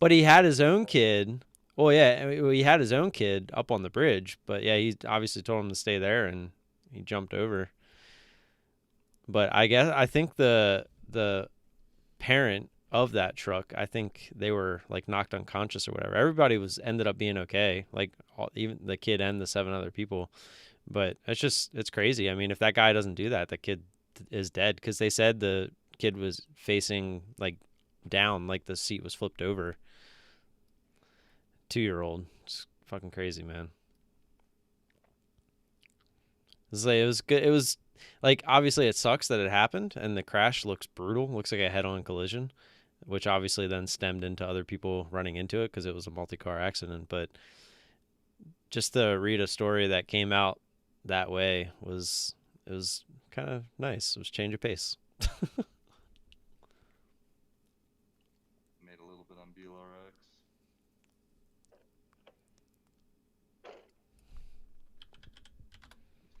But he had his own kid. Well, yeah, he had his own kid up on the bridge. But yeah, he obviously told him to stay there, and he jumped over. But I think the parent of that truck, I think they were like knocked unconscious or whatever. Everybody ended up being okay, like even the kid and the 7 other people. But it's crazy. I mean, if that guy doesn't do that, the kid is dead, because they said the kid was facing like down, like the seat was flipped over. 2-year-old. It's fucking crazy, man. It was good. It was like, obviously it sucks that it happened, and the crash looks brutal. Looks like a head-on collision. which obviously then stemmed into other people running into it because it was a multi-car accident. But just to read a story that came out that way was kind of nice. It was change of pace. Made a little bit on BLRX.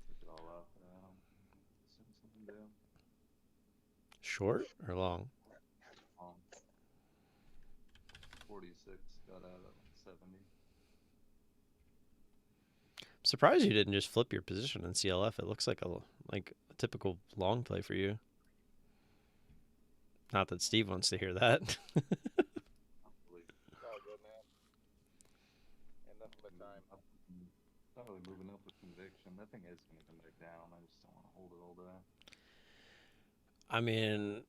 Took it all out. Send something down. Short or long? 46 got out at 70. I'm surprised you didn't just flip your position in CLF. It looks like a typical long play for you. Not that Steve wants to hear that. It's all good, man. And nothing but time. Not really moving up with conviction. That thing is going to come back down. I just don't want to hold it all day. I mean,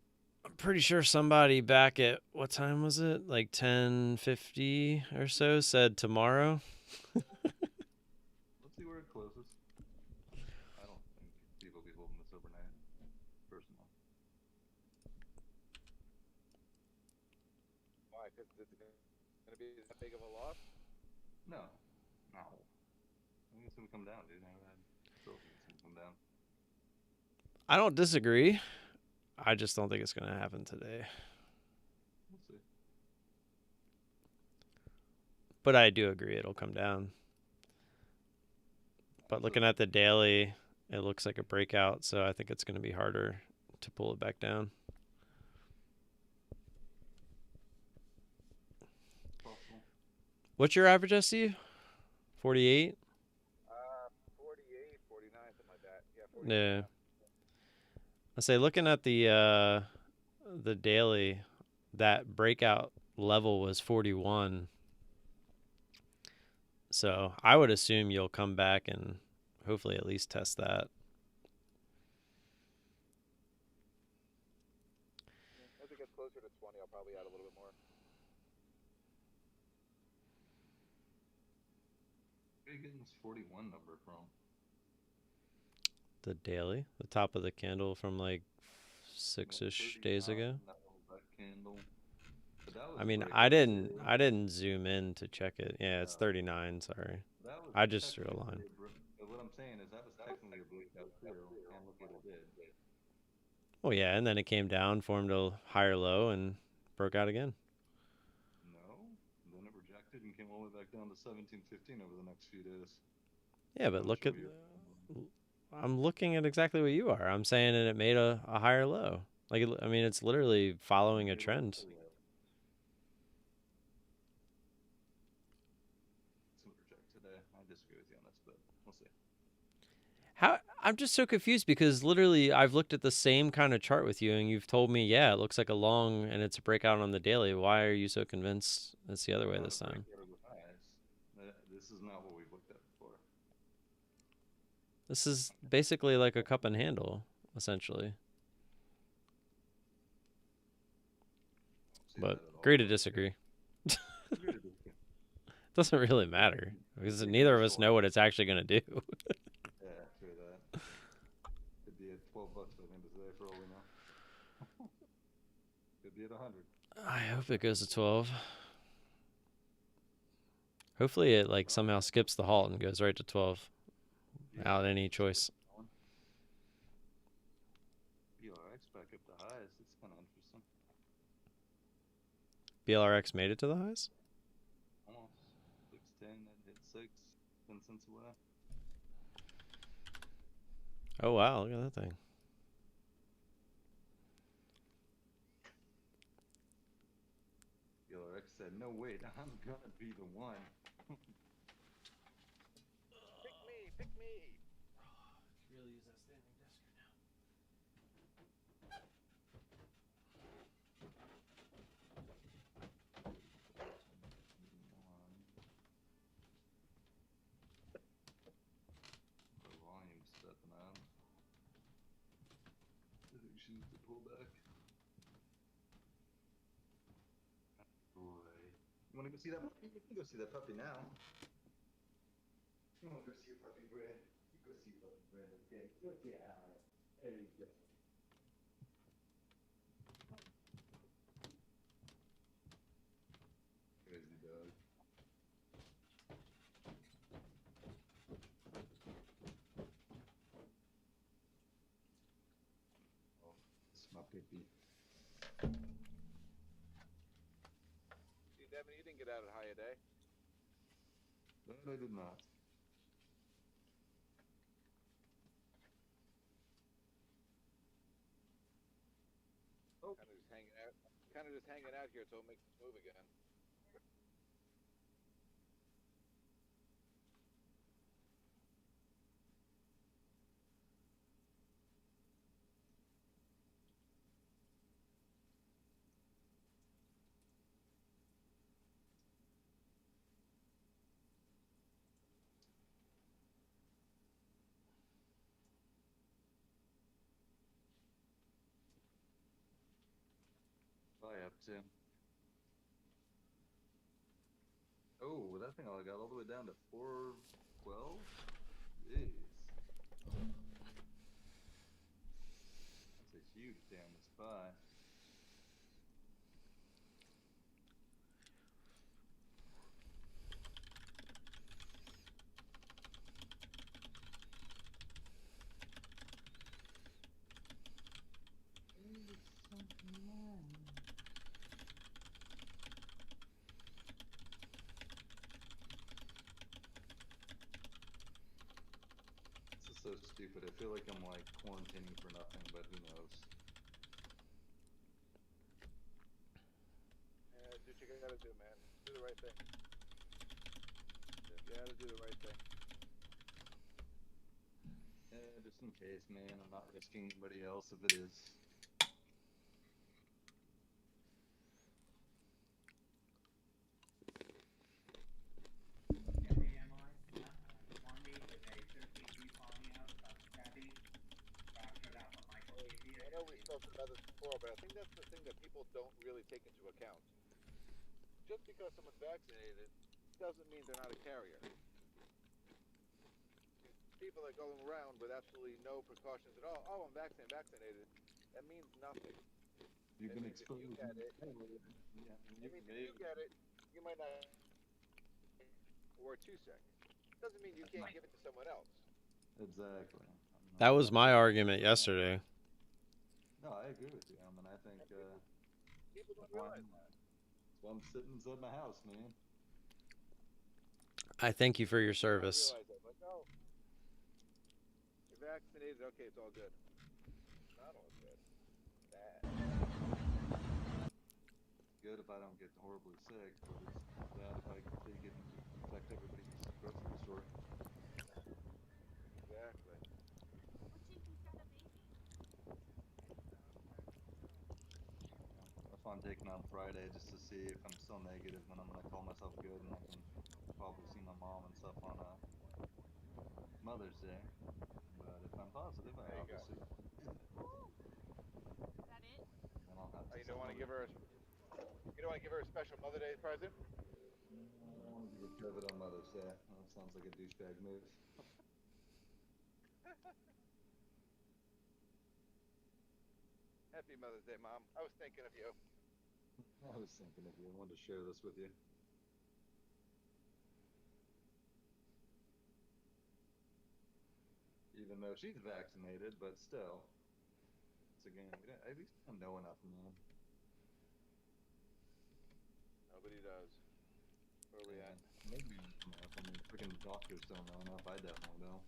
I'm pretty sure somebody back at, what time was it? Like 10:50 or so said tomorrow. Let's see where it closes. I don't think people will be holding this overnight, personally. Why? Because it's going to be that big of a loss? No. I think it's going to come down, dude. I still think it's going to come down. I don't disagree. I just don't think it's going to happen today. We'll see. But I do agree it'll come down. But looking at the daily, it looks like a breakout, so I think it's going to be harder to pull it back down. Possible. What's your average SC? 48? 48, 49, something like that. Yeah, 49. Yeah. I say looking at the daily, that breakout level was 41. So I would assume you'll come back and hopefully at least test that. As it gets closer to 20, I'll probably add a little bit more. Where are you getting this 41 number from? The daily, the top of the candle from like 6-ish days ago. That candle. But that was I mean, breakout I too. didn't zoom in to check it. Yeah, it's 39. Sorry, That was I just drew a line. What I'm saying is that was technically a breakout too, and look what it did. Well, yeah, and then it came down, formed a higher low, and broke out again. No, then it rejected and came all the way back down to 17.15 over the next few days. Yeah, but look at. I'm looking at exactly what you are. I'm saying that it made a higher low. Like, I mean, it's literally following a trend. It's gonna reject today. I disagree with you on this, but we'll see. I'm just so confused because literally I've looked at the same kind of chart with you and you've told me, yeah, it looks like a long and it's a breakout on the daily. Why are you so convinced it's the other way this time? This is not what we've looked at before. This is basically like a cup and handle, essentially. But agree to disagree. Doesn't really matter because neither of us know what it's actually going to do. Yeah, true that. Could be at $12 by the end of the day for all we know. Could be at 100. I hope it goes to 12. Hopefully it like somehow skips the halt and goes right to 12 without any choice. BLRX back up to highs. It's kind of interesting. BLRX made it to the highs? Almost. 610, that hit 6, 10 cents away. Oh, wow. Look at that thing. BLRX said, no, wait, I'm going to be the one. Pick me. Really use that standing desk right now. The volume stepping up. I think she needs to pull back. Boy. You want to go see that puppy? You can go see that puppy now. You want to go see a puppy, Brad? You go see puppy, Brad. Okay. Yeah. There you go. not picky. See, Devin, you didn't get out at high a day. That I did not. Oh, Kind of just hanging out. Kind of just hanging out here until it makes its move again. I have to. Oh, that thing all got all the way down to 412. Jeez, that's a huge damn spy. This is so stupid. I feel like I'm like quarantining for nothing, but who knows? Yeah, do what you gotta do, man. Do the right thing. You gotta do the right thing. Yeah, just in case, man. I'm not risking anybody else if it is. I know we've spoken about this before, but I think that's the thing that people don't really take into account. Just because someone's vaccinated doesn't mean they're not a carrier. People that go around with absolutely no precautions at all. Oh, I'm vaccinated. That means nothing. You've It been means if you exposed. get it, Yeah, it means if you get it, you might not or too sick. Doesn't mean you can't give it to someone else. Exactly. That was my argument yesterday. No, I agree with you. I mean, I think People don't that's why realize that. that's why I'm sitting inside my house, man. I thank you for your People don't service. realize that. Like, oh, you're vaccinated. Okay, it's all good. Not all good. Bad. Good if I don't get horribly sick, but it's bad if I take it and infect everybody's grocery store. Exactly. That's why I'm taking on Friday just to see if I'm still negative. Then I'm gonna call myself good, and I can probably see my mom and stuff on Mother's Day. But if I'm positive, I There you go. obviously won't do that. And then I'll have Oh, to you send don't want to Mother. give her a special Mother Day present? I want to give her credit on Mother's Day. That sounds like a douchebag move. Happy Mother's Day, Mom. I was thinking of you. I was thinking of you. I wanted to share this with you. Even though she's vaccinated, but still. It's again, at least I know enough, man. Nobody does. Where are we at? Maybe enough. I mean, freaking doctors don't know enough. I definitely don't.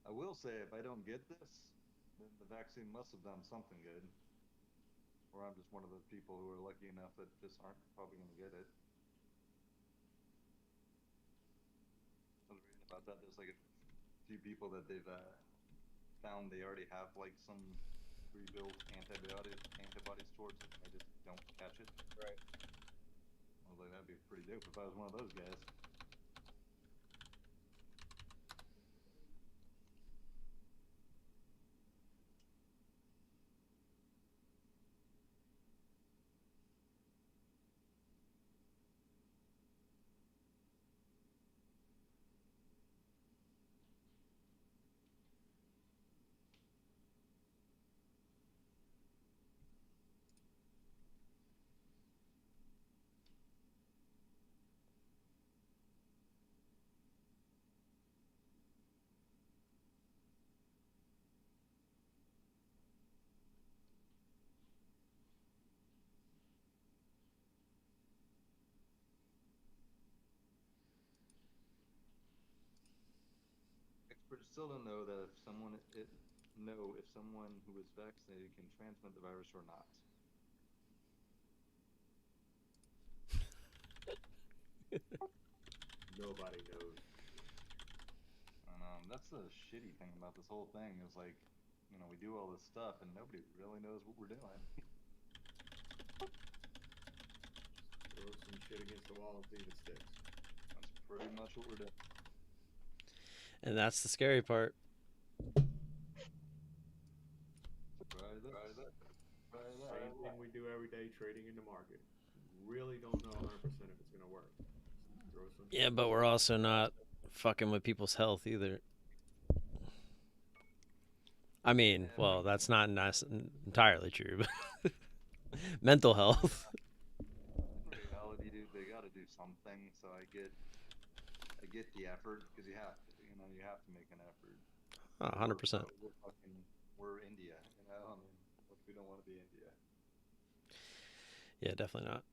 I will say, if I don't get this, then the vaccine must have done something good. Or I'm just one of those people who are lucky enough that just aren't probably going to get it. I was reading about that. There's like a few people that they've found they already have like some pre-built antibodies towards it. I just don't catch it. Right. I was like, that'd be pretty dope if I was one of those guys. still don't know that if someone if someone who is vaccinated can transmit the virus or not. Nobody knows. And that's the shitty thing about this whole thing is like, we do all this stuff and nobody really knows what we're doing. Throw some shit against the wall and see if it sticks. That's pretty much what we're doing. And that's the scary part. Same thing we do every day trading in the market. Really don't know 100% if it's going to work. Throw some Yeah, but we're also not fucking with people's health either. I mean, well, that's not entirely true, but mental health. In reality, dude, they got to do something. So I get the effort because you have to, you have to make an effort. 100%. We're India, I mean, we don't want to be India. Yeah, definitely not.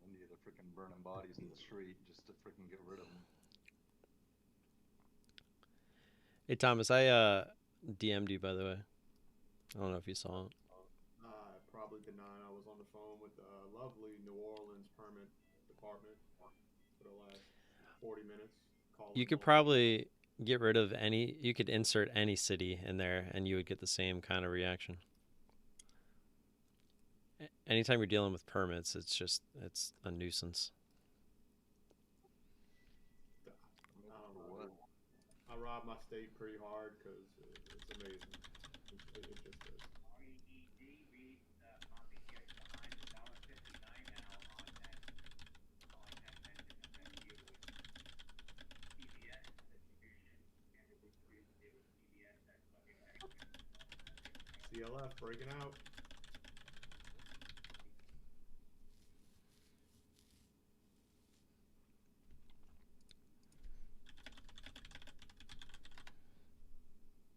In India, they're freaking burning bodies in the street just to freaking get rid of them. Hey, Thomas, I DM'd you, by the way. I don't know if you saw it. I probably did not. I was on the phone with the lovely New Orleans permit department for the last 40 minutes. You could probably get rid of you could insert any city in there and you would get the same kind of reaction. Anytime you're dealing with permits, it's a nuisance. I don't know what. I rob my state pretty hard because it's amazing. It just is. CLF breaking out.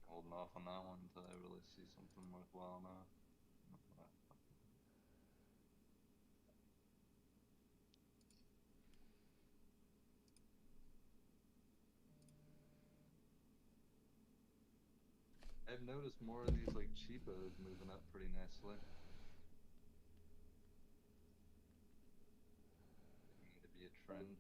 Holding off on that one until I really see something worthwhile now. I've noticed more of these like cheapos moving up pretty nicely. Need to be a trend.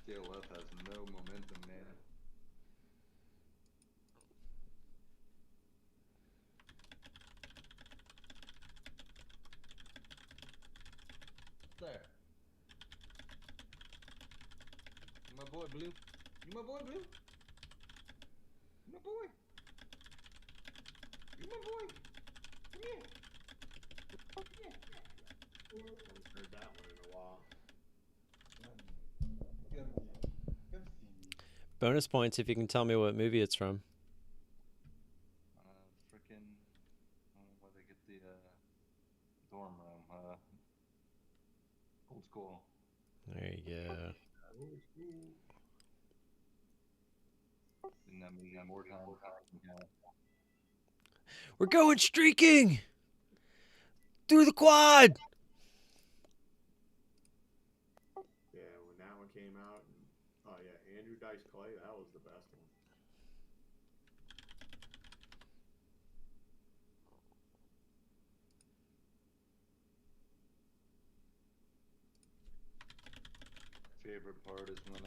CLF has no momentum, man. There. You my boy, Blue. You my boy, Blue. You my boy. You my boy. Come here. Come here. Haven't heard that one in a while. Bonus points if you can tell me what movie it's from. Freaking, where they get the dorm room. Old School. There you go. Didn't that movie more time? Yeah. We're going streaking through the quad. Yeah, when that one came out, oh yeah, Andrew Dice Clay, that was the best one. Favorite part is when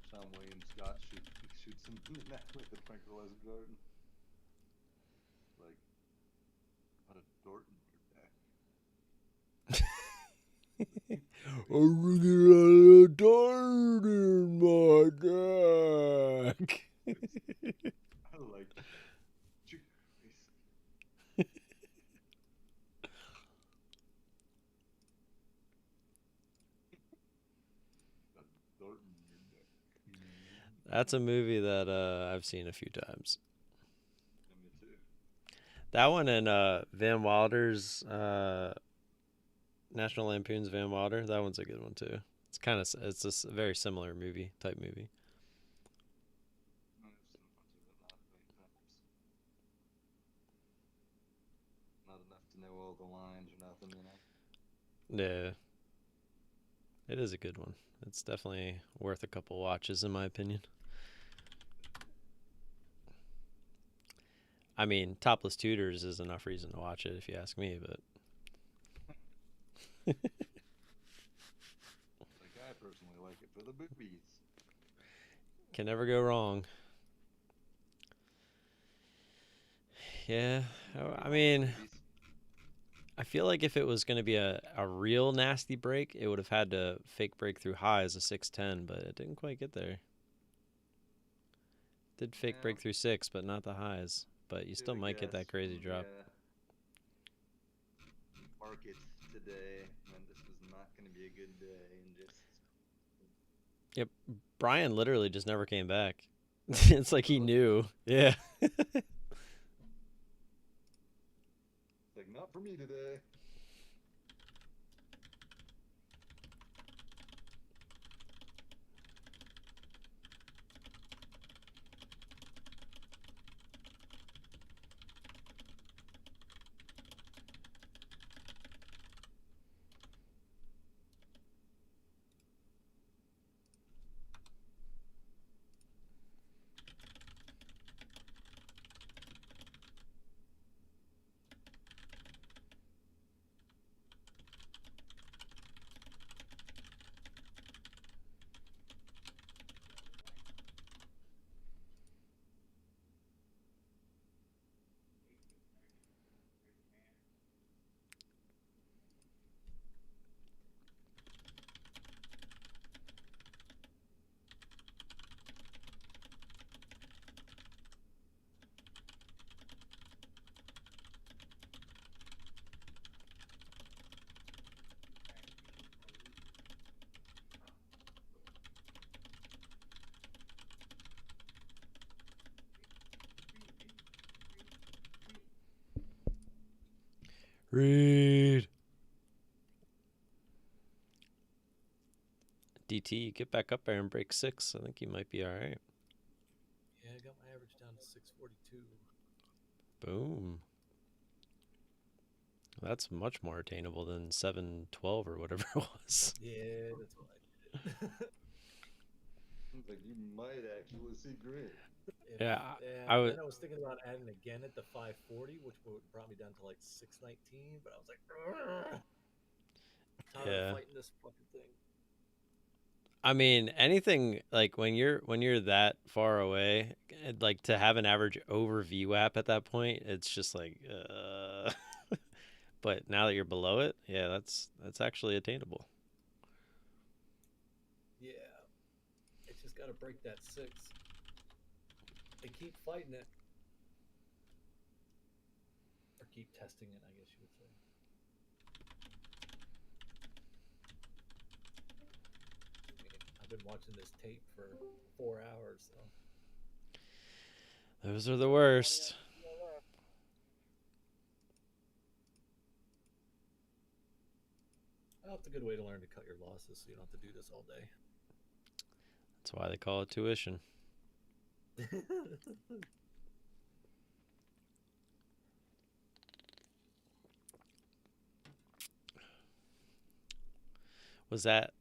Sean William Scott shoots him in the neck with the tranquilizer gun. Like, what a dort in your deck. I'm really a dart in my deck. I like that. That's a movie that I've seen a few times. Yeah, me too. That one and Van Wilder's National Lampoon's Van Wilder. That one's a good one too. It's a very similar type movie. I've seen a bunch of it, not many times. Not enough to know all the lines or nothing, you know. Yeah, it is a good one. It's definitely worth a couple watches in my opinion. I mean, Topless Tutors is enough reason to watch it if you ask me, but Like, I personally like it for the boobies. can never go wrong. Yeah, I mean, I feel like if it was going to be a real nasty break, it would have had to fake break through highs of 610, but it didn't quite get there. Did fake break through 6, but not the highs. But you still might get that crazy drop. Market today, when this was not going to be a good day, and just Yep, Brian literally just never came back. It's like he knew. Yeah. it's like, not for me today. Read. DT, get back up there and break 6. I think you might be all right. Yeah, I got my average down to 642. Boom. That's much more attainable than 712 or whatever it was. Yeah, that's what I did. Seems like you might actually see green. Yeah, Then I was thinking about adding again at the 540, which would brought me down to like 619, but I was like, tired of fighting this fucking thing. I mean, anything like when you're that far away, like to have an average over VWAP at that point, it's just like but now that you're below it, yeah, that's actually attainable. Yeah. It's just got to break that 6. They keep fighting it. Or keep testing it, I guess you would say. I've been watching this tape for 4 hours, so. Those are the worst. Well, it's a good way to learn to cut your losses so you don't have to do this all day. That's why they call it tuition. Was that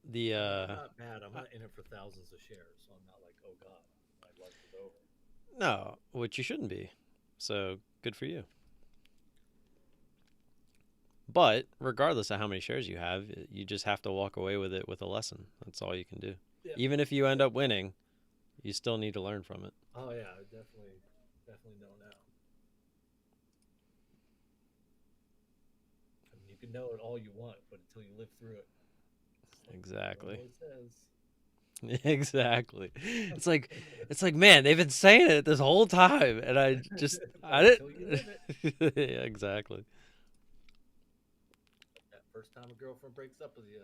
the not bad. I'm not in it for thousands of shares, so I'm not like, oh god, my life is over. No, which you shouldn't be. So good for you. But regardless of how many shares you have, you just have to walk away with it with a lesson. That's all you can do. Yeah. Even if you end up winning, you still need to learn from it. Oh yeah, I definitely know now. I mean, you can know it all you want, but until you live through it. Exactly. It says. Exactly. It's like man, they've been saying it this whole time, and I didn't. Yeah, exactly. That first time a girlfriend breaks up with you,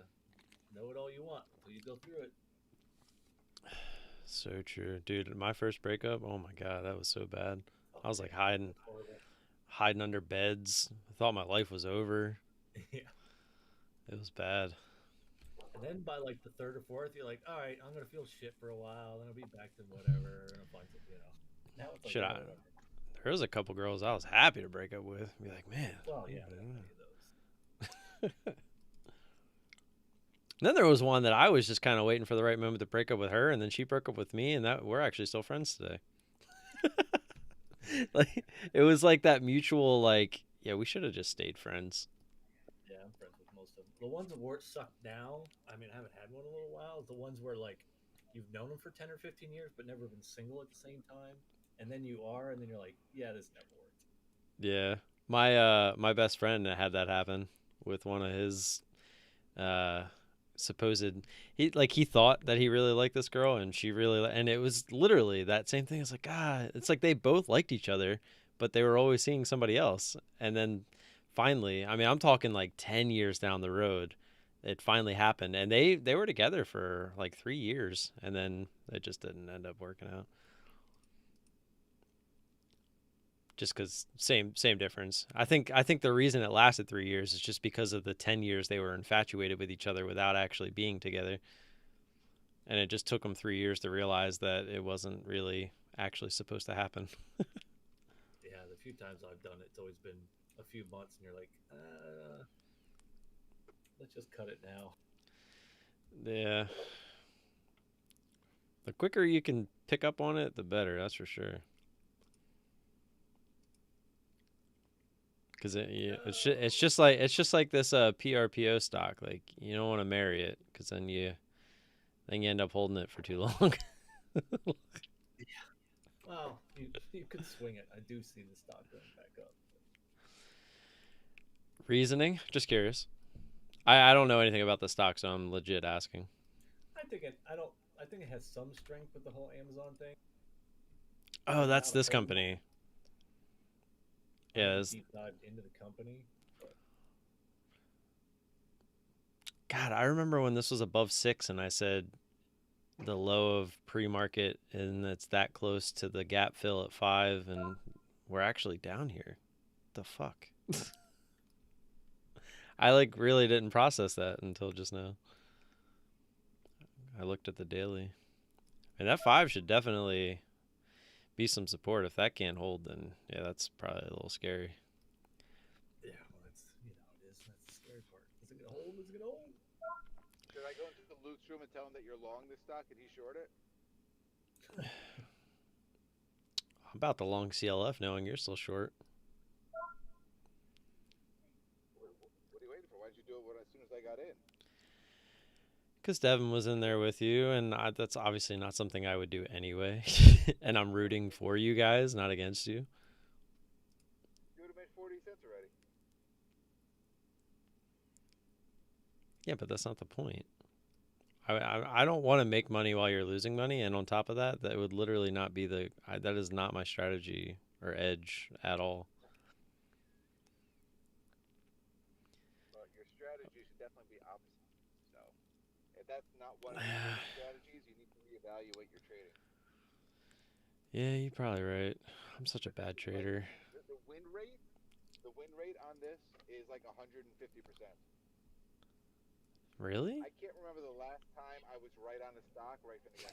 know it all you want until you go through it. So true, dude. My first breakup. Oh my god, that was so bad. I was like Yeah, hiding, that's horrible. hiding under beds. I thought my life was over. Yeah. It was bad. And then by like the third or fourth, you're like, all right, I'm gonna feel shit for a while, then I'll be back to whatever, and I'll find some, you know. Now it's like, Should oh, I? whatever. There was a couple girls I was happy to break up with. Be like, man. Well, yeah, there's many of those. Then there was one that I was just kind of waiting for the right moment to break up with her, and then she broke up with me, and that we're actually still friends today. Like it was like that mutual like, yeah, we should have just stayed friends. Yeah, I'm friends with most of them. The ones that were suck now, I mean, I haven't had one in a little while. Is the ones where like you've known them for 10 or 15 years, but never been single at the same time, and then you are, and then you're like, yeah, this never worked. Yeah, my best friend had that happen with one of his uh supposed he thought that he really liked this girl and she really and it was literally that same thing. It's like it's like they both liked each other but they were always seeing somebody else, and then finally, I mean, I'm talking like 10 years down the road, it finally happened, and they were together for like 3 years, and then it just didn't end up working out. Just because same difference. I think the reason it lasted 3 years is just because of the 10 years they were infatuated with each other without actually being together, and it just took them 3 years to realize that it wasn't really actually supposed to happen. Yeah, the few times I've done it, it's always been a few months, and you're like, let's just cut it now. Yeah, the quicker you can pick up on it, the better. That's for sure. Because it's just like this PRPO stock. Like you don't want to marry it because then you end up holding it for too long. Well, you could swing it. I do see the stock going back up. Reasoning? Just curious. I don't know anything about the stock, so I'm legit asking. I think it has some strength with the whole Amazon thing. Oh, that's Not a this whole lot. company. I Yeah. haven't deep dived into the company. But God, I remember when this was above 6, and I said the low of pre-market, and it's that close to the gap fill at 5, and we're actually down here. The fuck? I like really didn't process that until just now. I looked at the daily, and that 5 should definitely be some support. If that can't hold, then yeah, that's probably a little scary. yeah, well, that's it is. That's the scary part. Is it gonna hold? Is it gonna hold? Should I go into the Luke's room and tell him that you're long this stock and he short it? I'm about the long CLF, knowing you're still short. What are you waiting for? Why did you do it as soon as I got in? Because Devin was in there with you, and that's obviously not something I would do anyway. And I'm rooting for you guys, not against you. You would have made 40 cents already. Yeah, but that's not the point. I don't want to make money while you're losing money, and on top of that, that would literally not be that is not my strategy or edge at all. Well, your strategy should definitely be opposite. So, if that's not one of your strategies, you need to reevaluate your trading. Yeah, you're probably right. I'm such a bad trader. The win rate on this is like 150%. Really? I can't remember the last time I was right on a stock right from the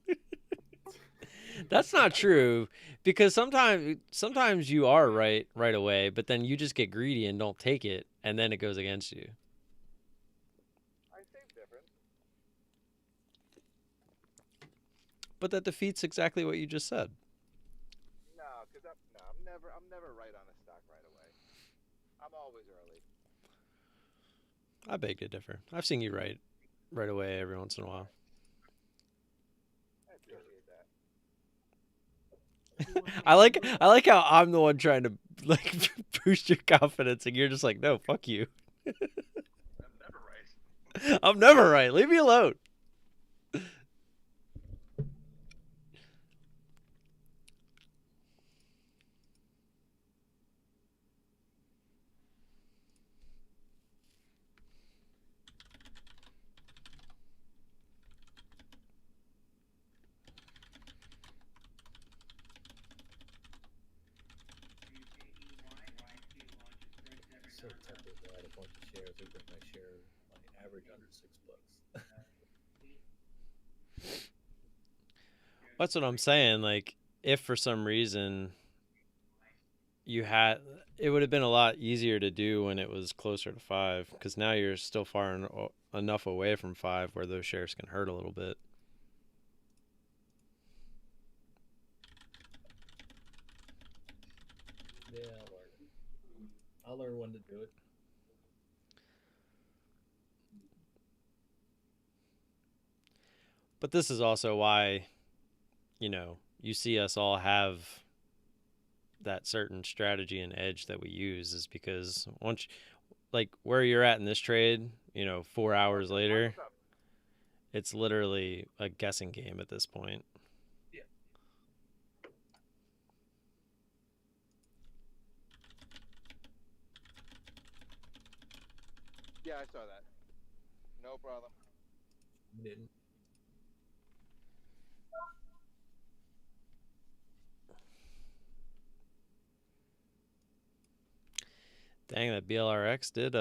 get-go. That's not true, because sometimes you are right away, but then you just get greedy and don't take it, and then it goes against you. I saved different. But that defeats exactly what you just said. No, because I'm never right on a stock right away. I'm always early. I beg to differ. I've seen you right away every once in a while. I appreciate that. I like how I'm the one trying to like boost your confidence, and you're just like, no, fuck you. I'm never right. I'm never right. Leave me alone. so tempted to add a bunch of shares or bring my average under $6. That's what I'm saying. Like, if for some reason you had, it would have been a lot easier to do when it was closer to 5, because now you're still far enough away from 5 where those shares can hurt a little bit. Yeah, I'll learn when to do it. But this is also why, you know, you see us all have that certain strategy and edge that we use, is because once, like where you're at in this trade, you know, 4 hours later, it's literally a guessing game at this point. Yeah. Yeah, I saw that. No problem. Didn't. Dang, that BLRX did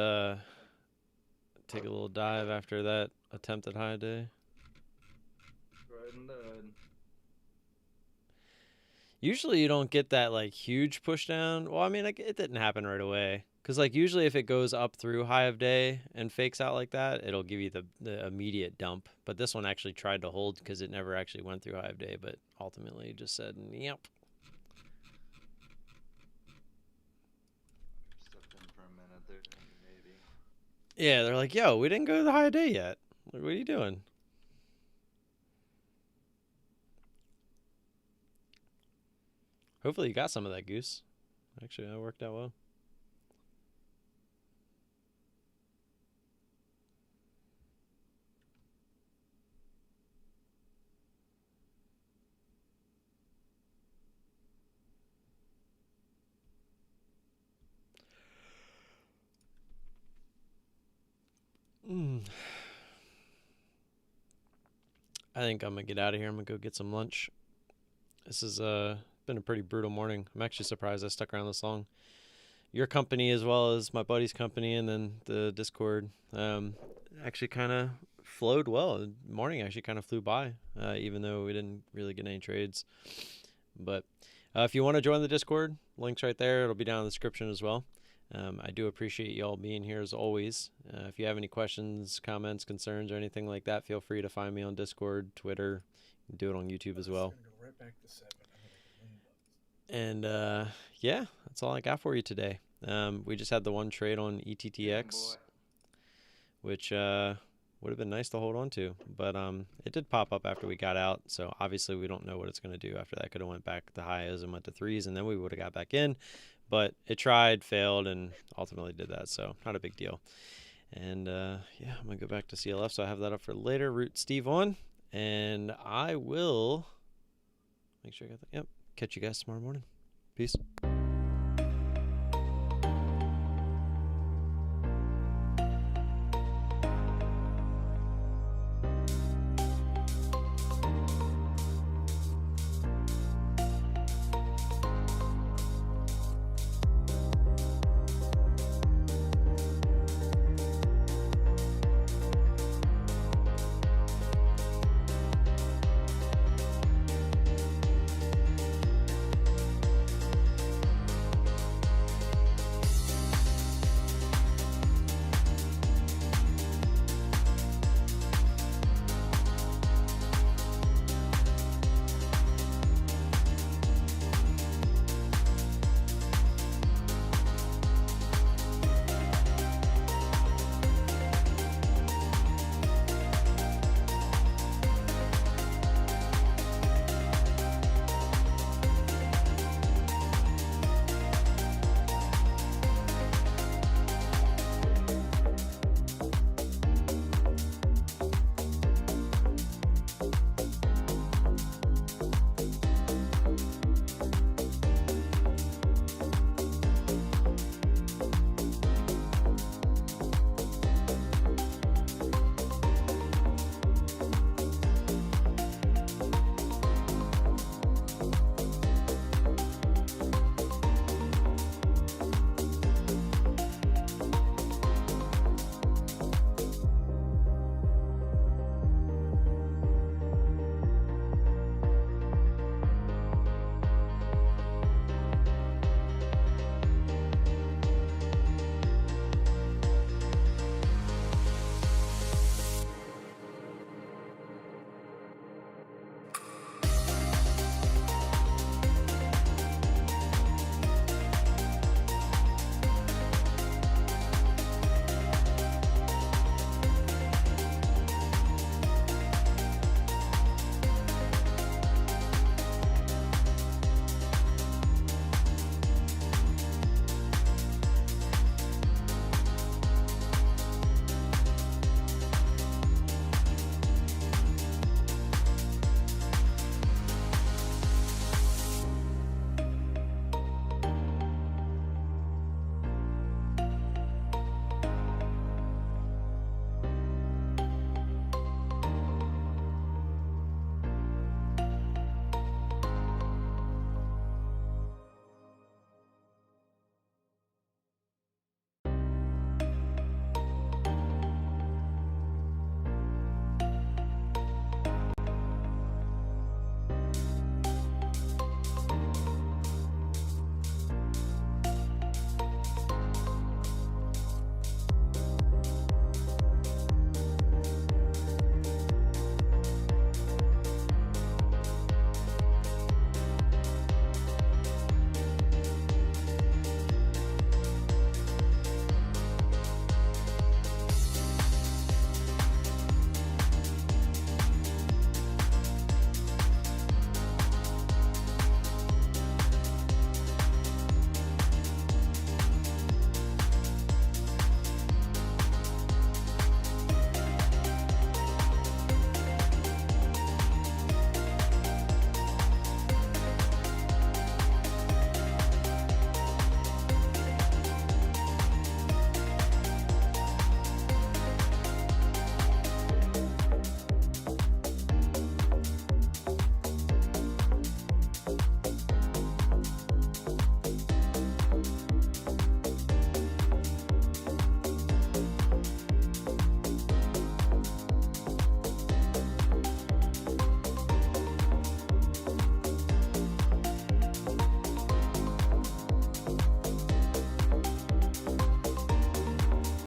take a little dive after that attempt at high day. Riding dead. Usually you don't get that like huge push down. Well, I mean, like, it didn't happen right away. Because like usually if it goes up through high of day and fakes out like that, it'll give you the immediate dump. But this one actually tried to hold because it never actually went through high of day, but ultimately just said, yep. Stepped in for a minute there, maybe. Yeah, they're like, yo, we didn't go to the high of day yet. Like, what are you doing? Hopefully you got some of that, Goose. Actually, that worked out well. I think I'm going to get out of here. I'm going to go get some lunch. This has been a pretty brutal morning. I'm actually surprised I stuck around this long. Your company as well as my buddy's company and then the Discord actually kind of flowed well. The morning actually kind of flew by, even though we didn't really get any trades. But if you want to join the Discord, link's right there. It'll be down in the description as well. I do appreciate you all being here as always. If you have any questions, comments, concerns, or anything like that, feel free to find me on Discord, Twitter. You can do it on YouTube as well. Go right back to 7. I'm gonna make $1 million. And yeah, that's all I got for you today. We just had the one trade on ETTX, which would have been nice to hold on to, but it did pop up after we got out, so obviously we don't know what it's going to do after that. Could have went back to highs and went to 3s, and then we would have got back in, but it tried, failed, and ultimately did that, so not a big deal. And yeah, I'm going to go back to CLF, so I have that up for later. Root Steve on, and I will make sure I got that. Yep, catch you guys tomorrow morning. Peace.